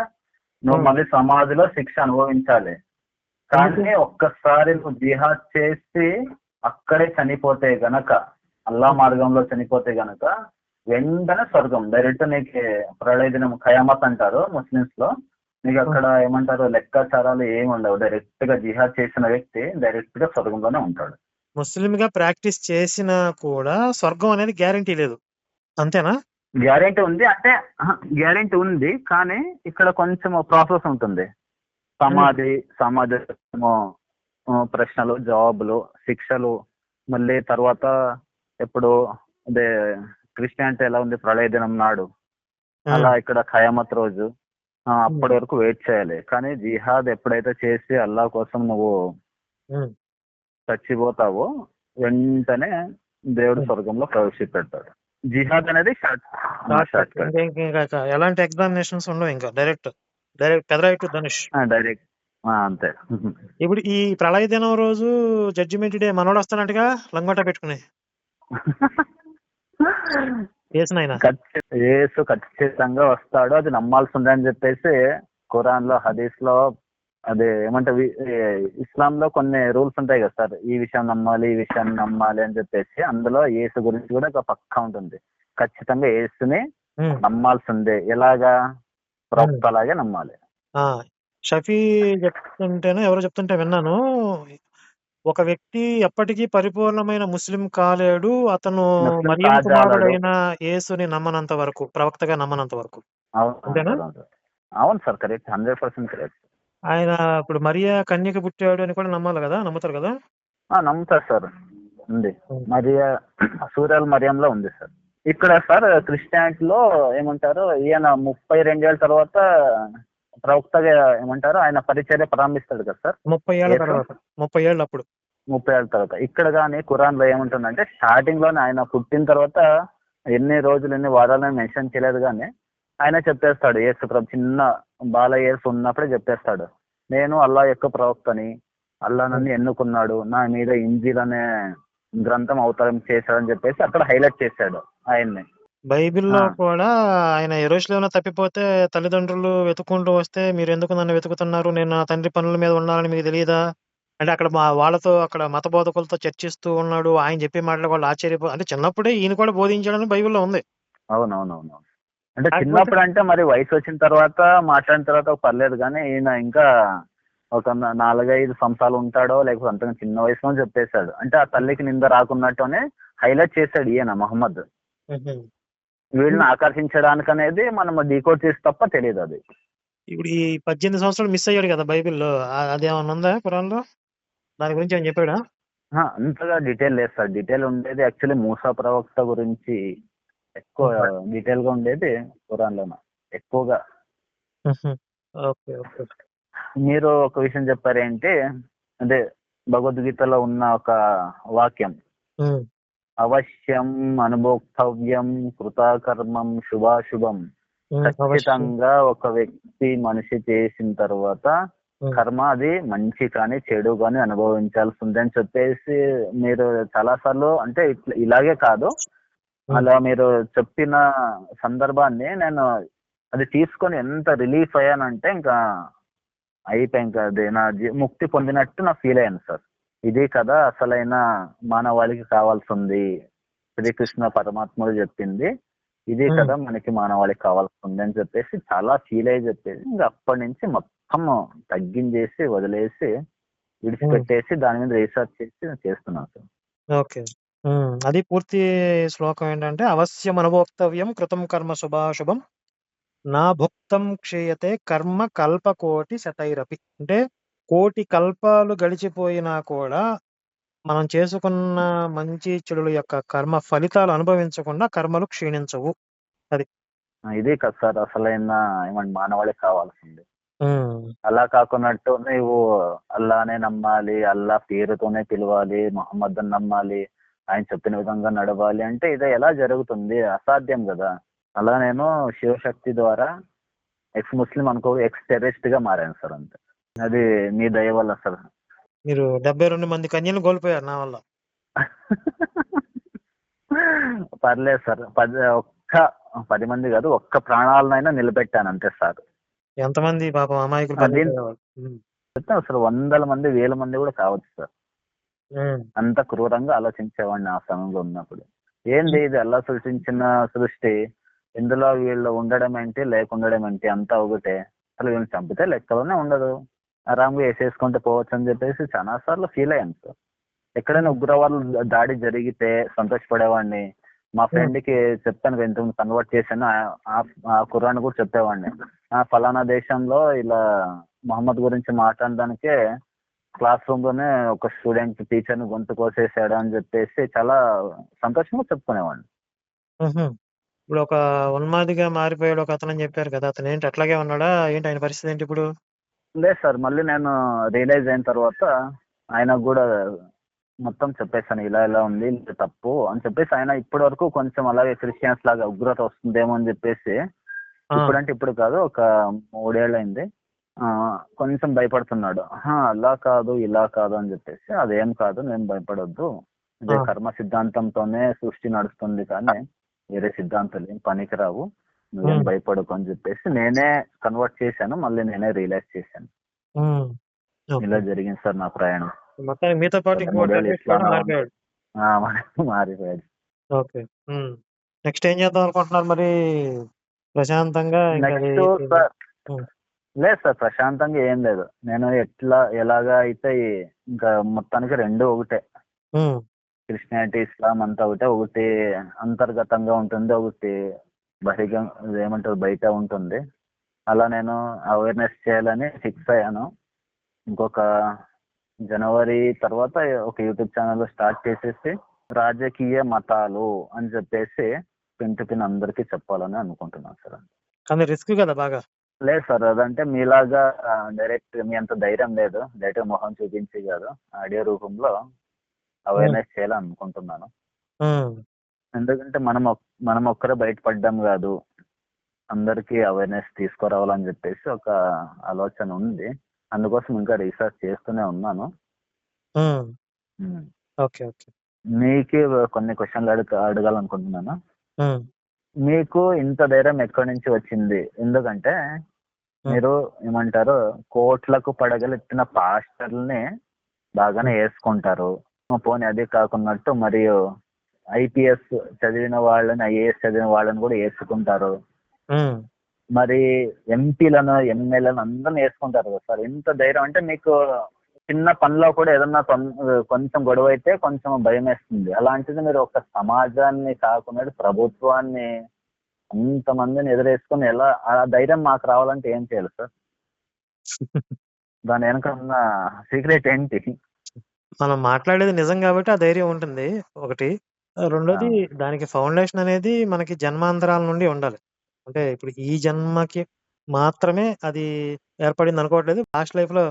నువ్వు హ్మ్. మళ్ళీ సమాధిలో శిక్ష అనుభవించాలి. ఎందుకు? కానీ ఒక్కసారి నువ్వు జిహాద్ చేసి అక్కడే చనిపోతే గనక, అల్లా మార్గంలో చనిపోతే గనక వెంటనే స్వర్గం. డైరెక్ట్ నీకు ప్రళయ దినం ఖయామత్ అంటారు ముస్లిమ్స్ లో. నీకు హ్మ్. అక్కడ ఏమంటారు, లెక్కాచారాలు ఏమి ఉండవు. డైరెక్ట్ గా జిహాద్ చేసిన వ్యక్తి డైరెక్ట్ గా స్వర్గంలోనే ఉంటాడు. ముస్లింగా ప్రాక్టీస్ చేసినా కూడా స్వర్గం అనేది గ్యారంటీ లేదు. అంతేనా? గ్యారెంటీ ఉంది అంటే, గ్యారెంటీ ఉంది కానీ ఇక్కడ కొంచెం ప్రాసెస్ ఉంటుంది. హ్మ్. సమాజము, ప్రశ్నలు, జవాబులు, శిక్షలు, మళ్ళీ తర్వాత ఎప్పుడు అదే క్రిస్టియానిటీ ఎలా ఉంది ప్రళయ దినం నాడు, హ్మ్. అలా ఇక్కడ ఖయామత్ రోజు. హ్మ్. అప్పటి వరకు వెయిట్ చేయాలి. కానీ జిహాద్ ఎప్పుడైతే చేసి అల్లా కోసం నువ్వు హ్మ్. చచ్చిపోతావో వెంటనే దేవుడు హ్మ్. స్వర్గంలో ప్రవేశపెడతాడు. జిహాద్ అనేది షార్ట్ కట్. Short cut. ఇంకా ఎలాంటి ఎగ్జామినేషన్స్ ఉండవు ఇంకా. Direct Pedarayi to Dhanush. Direct అంతే. ఇప్పుడు ఈ ప్రళయ దినం రోజు జడ్జిమెంట్ డే మనోడొస్తాడంటగా లంగోటా పెట్టుకుని. యేసునాయన. యేసు ఖచ్చితంగా వస్తాడు, అది నమ్మాల్సిందే అని చెప్పేసి ఖురాన్ లో, హదీస్ లో, అదే ఏమంటారు, ఇస్లాం లో కొన్ని రూల్స్ ఉంటాయి కదా సార్, ఈ విషయం నమ్మాలి, ఈ విషయాన్ని నమ్మాలి అని చెప్పేసి. అందులో యేసు గురించి కూడా ఒక పక్కా ఉంటుంది. ఖచ్చితంగా యేసుని హ్మ్. నమ్మాల్సిందే. ఎలాగా? హ్మ్. ప్రవక్త లాగే నమ్మాలి. ఆ! షఫీ ఎవరో చెప్తుంటే విన్నాను. ఒక వ్యక్తి ఎప్పటికీ పరిపూర్ణమైన ముస్లిం కాలేడు. అతను ముస్లిం మరియం కాజాలడు. కుమారుడైన యేసుని నమ్మనంత వరకు, ప్రవక్తగా నమ్మనంత వరకు. అవును అంతేనా? సార్, అవును సార్. అవును సార్, కరెక్ట్, 100% కరెక్ట్. ఆయన ఇప్పుడు మరియా కన్యక పుట్టాడు అని కూడా నమ్మాలి గదా! నమ్ముతారు గదా! నమ్ముతారు సార్. ఉంది. హ్మ్. మరియా, సూర్యాల మరియంలో ఉంది సార్. ఇక్కడ సార్ క్రిస్టియానిటీలో ఏమంటారు, ఈయన 32 ఏళ్ళ తర్వాత ప్రవక్తగా ఏమంటారు, ఆయన పరిచర్య ప్రారంభిస్తాడు కదా సార్ 30 ఏళ్ల యేసు. తర్వాత. 30 ఏళ్ళు అప్పుడు. 30 ఏళ్ళ తర్వాత. ఇక్కడ కానీ ఖురాన్ లో ఏముంటుందంటే, స్టార్టింగ్ లోనే ఆయన పుట్టిన తర్వాత ఎన్ని రోజులు, ఎన్ని వారాలని మెన్షన్ చేయలేదు కానీ ఆయన చెప్పేస్తాడు, యేసు ప్రభు చిన్న బాల యేసు ఉన్నప్పుడే చెప్పేస్తాడు, నేను అల్లా యొక్క ప్రవక్తని, అల్లా హ్మ్. నన్ను ఎన్నుకున్నాడు, నా మీద ఇంజిల్ అనే గ్రంథం అవతారం చేశాడని చెప్పేసి అక్కడ హైలైట్ చేశాడు ఆయన్ని. బైబిల్‌లో ఆ, కూడా ఆయన యెరూషలేములో తప్పిపోతే తల్లిదండ్రులు వెతుక్కుంటూ వస్తే, "మీరెందుకు నన్ను వెతుకుతున్నారు? నేను నా తండ్రి పనుల మీద ఉన్నానని మీకు తెలీదా?" అంటే అక్కడ వాళ్ళతో అక్కడ మత బోధకులతో చర్చిస్తూ ఉన్నాడు. ఆయన చెప్పే మాటలకు వాళ్ళు అంటే చిన్నప్పుడే ఈయన కూడా బోధించాడని బైబిల్‌లో ఉంది. అవునవునవును. అంటే కాకపోతే చిన్నప్పుడు అంటే మరి వయసు వచ్చిన తర్వాత మాట్లాడిన తర్వాత పర్లేదు కానీ, ఈయన ఇంకా ఒక 4-5 సంవత్సరాలు ఉంటాడో లేకపోతే అంతగా చిన్న వయసులో చెప్పేశాడు. అంటే ఆ తల్లికి నింద రాకున్నట్టునే హైలైట్ చేశాడు ఈయన మహమ్మద్. హుహు. వీళ్ళని ఆకర్షించడానికి అనేది మనం డీకోడ్ చేసి తప్ప తెలియదు అది. ఇప్పుడు ఈ 18 సంవత్సరాలు మిస్ అయ్యాడు కదా! బైబిల్‌లో. అదేమన్నా ఉందా ఖురాన్‌లో? దాని గురించి ఏమైనా చెప్పాడా? అంతగా డీటెయిల్ లేదు సార్. డీటెయిల్ ఉండేది యాక్చువల్లీ మూసా ప్రవక్త గురించి ఎక్కువ హుహు. డీటెయిల్ గా ఉండేది ఖురాన్‌లోన ఎక్కువగా. హుహు. ఓకే. ఓకే. మీరు ఒక విషయం చెప్పారేంటి, అదే భగవద్గీతలో ఉన్న ఒక వాక్యం, ఉమ్, అవశ్యం అనుభోక్తవ్యం కృతకర్మం శుభాశుభం. అవశ్యం. ఖచ్చితంగా ఒక వ్యక్తి మనిషి చేసిన తర్వాత కర్మ అది మంచి కానీ చెడు కానీ అనుభవించాల్సి ఉంది అని చెప్పేసి మీరు చాలాసార్లు, అంటే ఇలాగే కాదు, అలా మీరు చెప్పిన సందర్భాన్ని నేను అది తీసుకొని ఎంత రిలీఫ్ అయ్యానంటే ఇంకా అయిపోయి, ఇంకా అది నా ముక్తి పొందినట్టు నా ఫీల్ అయ్యాను సార్. ఇది కదా అసలైన మానవాళికి కావాల్సింది, శ్రీకృష్ణ పరమాత్ముడు చెప్పింది ఇది కదా మనకి మానవాళికి కావాల్సింది అని చెప్పేసి చాలా ఫీల్ అయ్యి చెప్పేసి ఇంకా అప్పటి నుంచి మొత్తం తగ్గించేసి వదిలేసి విడిచిపెట్టేసి దాని మీద రీసెర్చ్ చేసి చేస్తున్నాను సార్. ఓకే. అది పూర్తి శ్లోకం ఏంటంటే, అవశ్యం అనుభోక్తవ్యం కృతం కర్మ శుభాశుభం నా భుక్తం క్షీయతే కర్మ కల్పకోటి శతైరపి. అంటే కోటి కల్పాలు గడిచిపోయినా కూడా మనం చేసుకున్న మంచి చెడుల యొక్క కర్మ ఫలితాలు అనుభవించకుండా కర్మలు క్షీణించవు. అది ఇది కదా సార్ అసలైన ఏమంటే మానవాళికి కావాల్సింది. ఉమ్, అలా కాకున్నట్టు నువ్వు అల్లానే నమ్మాలి, అల్లా పేరుతోనే పిలవాలి, మొహమ్మద్ నమ్మాలి, ఆయన చెప్పిన విధంగా నడవాలి అంటే ఇది ఎలా జరుగుతుంది? అసాధ్యం కదా. అలా నేను శివశక్తి ద్వారా ఎక్స్ ముస్లిం అనుకో ఎక్స్ టెర్రరిస్ట్ గా మారాను సార్. అంతే, అది మీ దయ వల్ల సార్. మీరు 72 మంది కన్యలు కోల్పోయారు నా వల్ల. పర్లేదు సార్, 10 మంది కాదు, ఒక్క ప్రాణాలనైనా నిలబెట్టాను అంతే సార్. ఎంతమంది పాపం అమాయకులు అది బలైపోయేవాళ్ళు. అసలు 100 మంది 1000 మంది కూడా కావచ్చు సార్. ఉమ్, అంత క్రూరంగా ఆలోచించేవాడిని ఆ సమయంలో ఉన్నప్పుడు. ఏంది ఇది అల్లా సృష్టించిన సృష్టి, ఇందులో వీళ్ళు ఉండడం ఏంటి లేకుండడం ఏంటి, అంతా ఒకటే, అసలు వీళ్ళని చంపితే లెక్కలోనే ఉండదు, ఆరాంగా వేసేసుకుంటే పోవచ్చు అని చెప్పేసి చాలా సార్లు ఫీల్ అయ్యాను సార్. ఎక్కడైనా ఉగ్రవాదులు దాడి జరిగితే సంతోషపడేవాడిని. మా ఫ్రెండ్ కి చెప్తాను, ఎంత కన్వర్ట్ చేశాను ఆ ఖురాన్ కూడా చెప్పేవాడిని. ఆ ఫలానా దేశంలో ఇలా మహమ్మద్ గురించి మాట్లాడడానికే క్లాస్ రూమ్ లోనే ఒక స్టూడెంట్ టీచర్ ని గొంతు కోసేసాడు అని చెప్పేసి చాలా సంతోషంగా చెప్పుకునేవాడిని. ఉహుం. ఇప్పుడు ఒక ఉన్మాదిగా మారిపోయాడు ఒక అతను అని చెప్పారు కదా, అతను ఏంటి అట్లాగే ఉన్నాడా ఏంటి, ఆయన పరిస్థితి ఏంటి ఇప్పుడు? లేదు సార్, మళ్ళీ నేను రియలైజ్ అయిన తర్వాత ఆయనకు కూడా మొత్తం చెప్పేసాను, ఇలా ఇలా ఉంది, ఇది తప్పు అని చెప్పేసి. ఆయన ఇప్పటి వరకు కొంచెం అలాగే క్రిస్టియన్స్ లాగా ఉగ్రత వస్తుందేమో అని చెప్పేసి, ఇప్పుడంటే ఇప్పుడు కాదు, ఒక 3 ఏళ్ళు అయింది, కొంచెం భయపడుతున్నాడు. అలా కాదు ఇలా కాదు అని చెప్పేసి, అదేం కాదు, నేను భయపడొద్దు, ఇదే కర్మ సిద్ధాంతంతోనే సృష్టి నడుస్తుంది కానీ వేరే సిద్ధాంతాలు ఏం పనికిరావు, నువ్వేం భయపడకు అని చెప్పేసి నేనే కన్వర్ట్ చేశాను. మళ్ళీ నేనే రియలైజ్ చేశాను. ఇలా జరిగింది సార్ నా ప్రయాణం. మొత్తానికి మీతో పాటు ఇంకో టెర్రరిస్ట్ కూడా మారిపోయాడు. మారిపోయాడు. ఓకే. నెక్స్ట్ ఏం చేద్దాం అనుకుంటున్నారు మరి? ప్రశాంతంగా నెక్స్ట్ సార్ లేదు సార్, ప్రశాంతంగా ఏం లేదు. నేను ఎలాగా అయితే ఇంకా మొత్తానికి రెండు ఒకటే, క్రిస్టియానిటీ ఇస్లాం అంతా ఒకటే, ఒకటి అంతర్గతంగా ఉంటుంది, ఒకటి ఏమంటారు బయట ఉంటుంది. అలా నేను అవేర్నెస్ చేయాలని ఫిక్స్ అయ్యాను. ఇంకొక జనవరి తర్వాత ఒక యూట్యూబ్ ఛానల్ స్టార్ట్ చేసేసి రాజకీయ మతాలు అని చెప్పేసి పిన్ అందరికీ చెప్పాలని అనుకుంటున్నాను సార్. కానీ రిస్క్ కదా బాగా. లేదు సార్, అదంటే మీలాగా డైరెక్ట్ మీ అంత ధైర్యం లేదు, డైరెక్ట్ మొహం చూపించి కాదు, ఆడియో రూపంలో అవేర్నెస్ చేయాలనుకుంటున్నాను. ఎందుకంటే మనం ఒక్కరే బయటపడ్డాం కాదు, అందరికీ అవేర్నెస్ తీసుకురావాలని చెప్పేసి ఒక ఆలోచన ఉంది. అందుకోసం ఇంకా రీసెర్చ్ చేస్తూనే ఉన్నాను. మీకు కొన్ని క్వశ్చన్లు అడగాలనుకుంటున్నాను. మీకు ఇంత ధైర్యం ఎక్కడి నుంచి వచ్చింది? ఎందుకంటే మీరు ఏమంటారు, కోట్లకు పడగలెత్తిన పాస్టర్ని బాగానే వేసుకుంటారు, పోనీ అదే కాకున్నట్టు మరియు ఐపీఎస్ చదివిన వాళ్ళని, ఐఏఎస్ చదివిన వాళ్ళని కూడా వేసుకుంటారు, మరి ఎంపీలను ఎమ్మెల్యేలను అందరిని వేసుకుంటారు కదా సార్. ఎంత ధైర్యం అంటే మీకు చిన్న పనిలో కూడా ఏదన్నా కొంచెం గొడవ అయితే కొంచెం భయం వేస్తుంది. అలాంటిది మీరు ఒక సమాజాన్ని కాకుండా ప్రభుత్వాన్ని అంతమందిని ఎదురేసుకుని ఎలా ఆ ధైర్యం మాకు రావాలంటే ఏం చేయాలి సార్? దాని వెనక ఉన్న సీక్రెట్ ఏంటి? మనం మాట్లాడేది నిజం కాబట్టి ఆ ధైర్యం ఉంటుంది ఒకటి. రెండోది, దానికి ఫౌండేషన్ అనేది మనకి జన్మాంతరాల నుండి ఉండాలి. అంటే ఇప్పుడు ఈ జన్మకి మాత్రమే అది ఏర్పడింది అనుకోవట్లేదు. లాస్ట్ లైఫ్ లో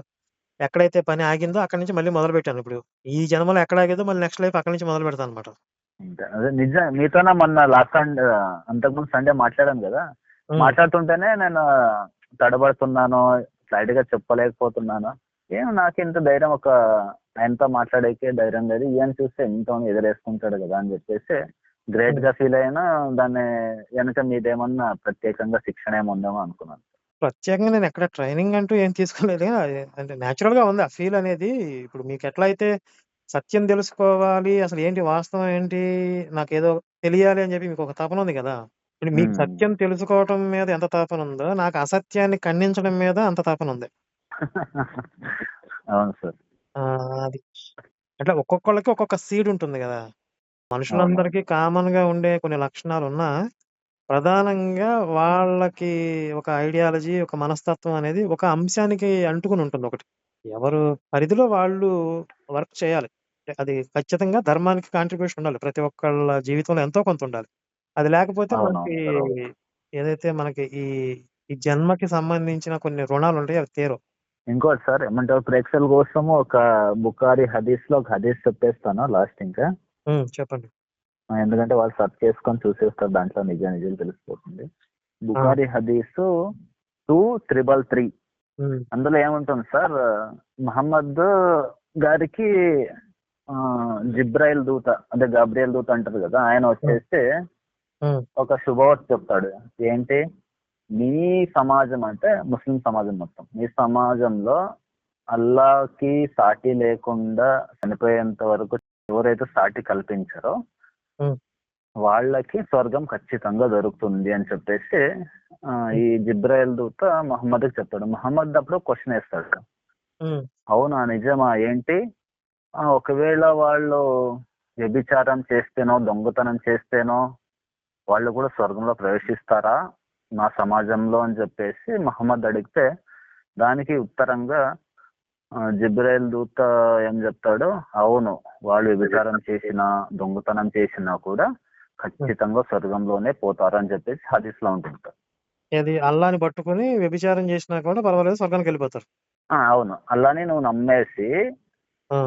ఎక్కడైతే పని ఆగిందో అక్కడి నుంచి మళ్ళీ మొదలుపెట్టాను ఇప్పుడు. ఈ జన్మలో ఎక్కడ ఆగేదో మళ్ళీ నెక్స్ట్ లైఫ్ అక్కడి నుంచి మొదలు పెడతానన్నమాట. ఇంకా అదే నిజం మీతోనే మొన్న లాస్ట్ అంతకుముందు సండే మాట్లాడాను కదా. హ్మ్. మాట్లాడుతుంటేనే నేను తడబడుతున్నాను, క్లారిటీ గా చెప్పలేకపోతున్నాను. నాకు ఇంత ధైర్యం ఒక ఆయనతో మాట్లాడేకే ధైర్యం లేదు. ఈయన చూస్తే ఇంత ఎదురేసుకుంటాడు కదా అని చెప్పేసి గ్రేట్ హ్మ్. గా ఫీల్ అయినా. దాన్ని వెనక మీదేమన్నా ప్రత్యేకంగా శిక్షణ ఏముందేమో అనుకున్నాను. ప్రత్యేకంగా నేను ఎక్కడ ట్రైనింగ్ అంటూ ఏం తీసుకోలేదు. అంటే నేచురల్‌గా ఉంది ఆ ఫీల్ అనేది. ఇప్పుడు మీకెట్లా అయితే సత్యం తెలుసుకోవాలి, అసలు ఏంటి వాస్తవం ఏంటి, నాకేదో తెలియాలి అని చెప్పి మీకొక తపన ఉంది గదా! ఇప్పుడు మీకు ఉమ్. సత్యం తెలుసుకోవటం మీద ఎంత తపన ఉందో, నాకు అసత్యాన్ని ఖండించడం మీద అంత తపన ఉంది. అవును సార్. అది. అట్లా ఒక్కొక్కళ్ళకి ఒక్కొక్క సీడ్ ఉంటుంది గదా! అవునవును. మనుషులందరికీ కామన్‌గా ఉండే కొన్ని లక్షణాలున్నా, ప్రధానంగా వాళ్ళకి ఒక ఐడియాలజీ, ఒక మనస్తత్వం అనేది ఒక అంశానికి అంటుకొని ఉంటుంది ఒకటి. ఎవరు పరిధిలో వాళ్ళు వర్క్ చేయాలి. అంటే అది ఖచ్చితంగా ధర్మానికి కాంట్రిబ్యూషన్ ఉండాలి. ప్రతి ఒక్కళ్ళ జీవితంలో ఎంతో కొంత ఉండాలి. అది లేకపోతే మనకి అవునవును సార్. అవును. ఏదైతే మనకి ఈ ఈ జన్మకి సంబంధించిన కొన్ని రుణాలుంటాయో అవి తీరవు. ఇంకోటి సార్ ఏమంటారు, ప్రేక్షకుల కోసము ఒక బుఖారీ హదీస్ లో ఒక హదీస్ చెప్పేస్తాను లాస్ట్ ఇంకా. చెప్పండి. ఎందుకంటే వాళ్ళు సెర్చ్ చేసుకొని చూసేస్తారు, దాంట్లో నిజాలు తెలిసిపోతుంది. ఆ! బుఖారీ హదీసు 2333. హ్మ్. అందులో ఏముంటుంది సార్, మహమ్మద్ గారికి జిబ్రాయిల్ దూత అంటే గబ్రియల్ దూత అంటారు కదా, ఆయన హ్మ్. వచ్చేస్తే హ్మ్. ఒక శుభవార్త చెప్తాడు. ఏంటి, మీ సమాజం అంటే ముస్లిం సమాజం మొత్తం, మీ సమాజంలో అల్లాకి సాటి లేకుండా చనిపోయేంత వరకు ఎవరైతే సాటి కల్పించారో హ్మ్. వాళ్ళకి స్వర్గం ఖచ్చితంగా దొరుకుతుంది అని చెప్పేసి హ్మ్. ఈ జిబ్రాయిల్ దూత మహమ్మద్కి చెప్తాడు. మహమ్మద్ అప్పుడు క్వశ్చన్ వేస్తాడు, హ్మ్. అవునా నిజమా ఏంటి, ఒకవేళ వాళ్ళు వ్యభిచారం చేస్తేనో దొంగతనం చేస్తేనో వాళ్ళు కూడా స్వర్గంలో ప్రవేశిస్తారా నా సమాజంలో అని చెప్పేసి మహమ్మద్ అడిగితే, దానికి ఉత్తరంగా జిబ్రాయిల్ దూత ఏం చెప్తాడు, అవును వాళ్ళు వ్యభిచారం చేసినా దొంగతనం చేసినా కూడా హ్మ్. ఖచ్చితంగా స్వర్గంలోనే పోతారు అని చెప్పేసి హదీస్ లో ఉంటుంది. ఏది అల్లాని పట్టుకొని వ్యభిచారం చేసినా కూడా పర్వాలేదు స్వర్గానికెళ్ళిపోతారు. అవును, అలానే నువ్వు నమ్మేసి ఆ!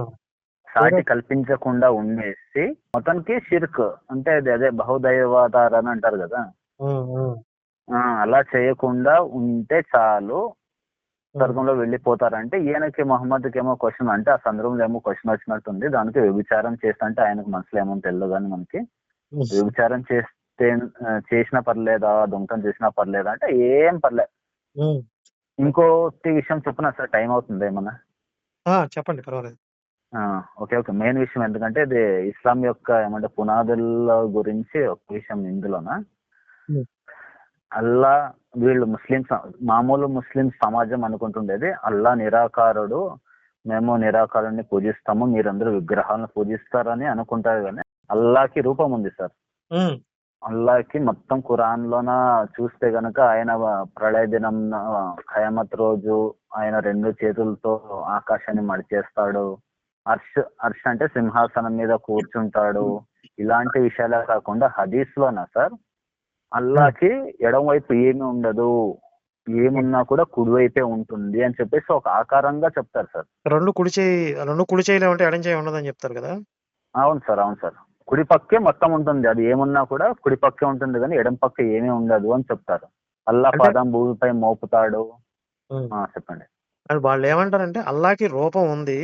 సాటి వేరే కల్పించకుండా ఉండేసి మొత్తానికి షిర్క్ అంటే అదే బహుదైవాదారు అని అంటారు కదా. హ్మ్. హ్మ్. అలా చేయకుండా ఉంటే చాలు హ్మ్. స్వర్గంలో వెళ్ళిపోతారంటే, ఈయనకి మహమ్మద్కి ఏమో క్వశ్చన్, అంటే ఆ సందర్భంలో ఏమో క్వశ్చన్ వచ్చినట్టుంది. దానికి వ్యభిచారం చేస్తా అంటే ఆయనకు మనసులో ఏమో తెలియదు కానీ మనకి, హ్మ్. వ్యభిచారం చేస్తే చేసినా పర్లేదా దొంగతనం చేసినా పర్లేదా అంటే ఏం పర్లేదు. హ్మ్. ఇంకోటి విషయం చెప్పిన సార్, టైం అవుతుంది ఏమన్నా. చెప్పండి పర్వాలేదు. ఓకే ఓకే, మెయిన్ విషయం ఎందుకంటే ఇది ఇస్లాం యొక్క ఏమంటే పునాదుల గురించి ఒక విషయం ఇందులోన. హ్మ్. అల్లా వీళ్ళు ముస్లిమ్స్, మామూలు ముస్లిం సమాజం అనుకుంటుండేది అల్లా నిరాకారుడు, మేము నిరాకారుడిని పూజిస్తాము, మీరందరూ విగ్రహాలను పూజిస్తారని అనుకుంటారు. కానీ అల్లాకి రూపం ఉంది సార్. హ్మ్. అల్లాకి మొత్తం ఖురాన్ లోన చూస్తే గనక ఆయన ప్రళయ దినం ఖయామత్ రోజు ఆయన 2 చేతులతో ఆకాశాన్ని మడిచేస్తాడు. అర్ష్ అంటే సింహాసనం మీద కూర్చుంటాడు. ఇలాంటి విషయాలే కాకుండా హదీస్ లోనా సార్, హ్మ్. అల్లాకి ఎడం వైపు ఏమి ఉండదు, హ్మ్. ఏమున్నా కూడా కుడివైపే ఉంటుంది అని చెప్పేసి ఒక ఆకారంగా చెప్తారు సార్. 2 కుడి చేయిలే ఉంటే ఎడమ చేయి ఉండదని చెప్తారు కదా! అవును సార్, అవును సార్. కుడి పక్కే మొత్తం ఉంటుంది, అది ఏమున్నా కూడా కుడి పక్కే ఉంటుంది కానీ ఎడం పక్క ఏమీ ఉండదు అని చెప్తారు. అల్లా అంటే పాదం భూమిపై మోపుతాడు. హ్మ్. చెప్పండి. అండ్ వాళ్ళేమంటారంటే అల్లాకి రూపం ఉంది.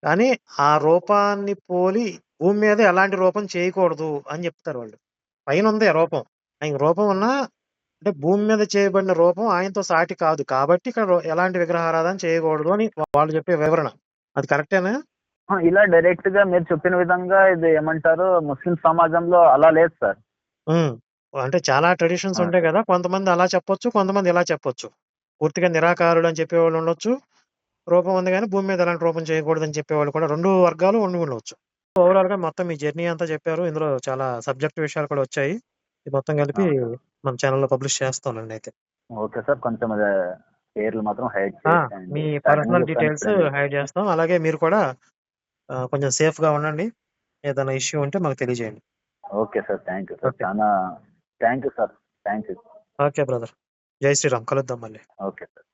కానీ ఆ రూపాన్ని పోలి భూమి మీద ఎలాంటి రూపం చేయకూడదు అని చెప్తారు వాళ్ళు. పైనుంది ఆ రూపం. ఆయనకి రూపం ఉన్నా అంటే భూమి మీద చేయబడిన రూపం ఆయనతో సాటి కాదు. కాబట్టి ఇక్కడ ఎలాంటి విగ్రహారాధన చేయకూడదు అని వాళ్ళు చెప్పే వివరణ. అది కరెక్టేనా? ఇలా డైరెక్ట్ గా మీరు చెప్పిన విధంగా ఇది ఏమంటారు, ముస్లిం సమాజంలో అలా లేదు సార్. హ్మ్. అంటే చాలా ట్రెడిషన్స్ అవును ఉంటాయి సార్. కదా! కొంతమంది అలా చెప్పొచ్చు. కొంతమంది ఇలా చెప్పొచ్చు. పూర్తిగా నిరాకారుడు అని చెప్పేవాళ్ళు ఉండొచ్చు. రూపం ఉంది గానీ భూమి మీద ఎలాంటి రూపం చేయకూడదని చెప్పేవాళ్ళు కూడా 2 వర్గాలు ఉండి ఉండవచ్చు. ఓవరాల్‌గా మొత్తం మీ జర్నీ అంతా చెప్పారు. ఇందులో చాలా సబ్జెక్ట్ విషయాలు కూడా వచ్చాయి. ఇది మొత్తం కలిపి అవును సార్. మన ఛానెల్‌లో పబ్లిష్ చేస్తానండి అయితే. ఓకే సార్, కొంచెం పేర్లు మాత్రం హైడ్ ఆ! చేసేయండి, మీ స్టార్టింగ్ పర్సనల్ చెప్పాను డీటెయిల్స్ ఫ్రెండ్. హైడ్ చేస్తాం. అలాగే మీరు కూడా కొంచెం సేఫ్‌గా ఉండండి. ఏదైనా ఇష్యూ ఉంటే మాకు తెలియజేయండి. Okay sir, thank you sir, okay. చాలా thank you sir, thank you. Okay brother. జై శ్రీరామ్. కలుద్దాం మళ్ళీ. Okay sir.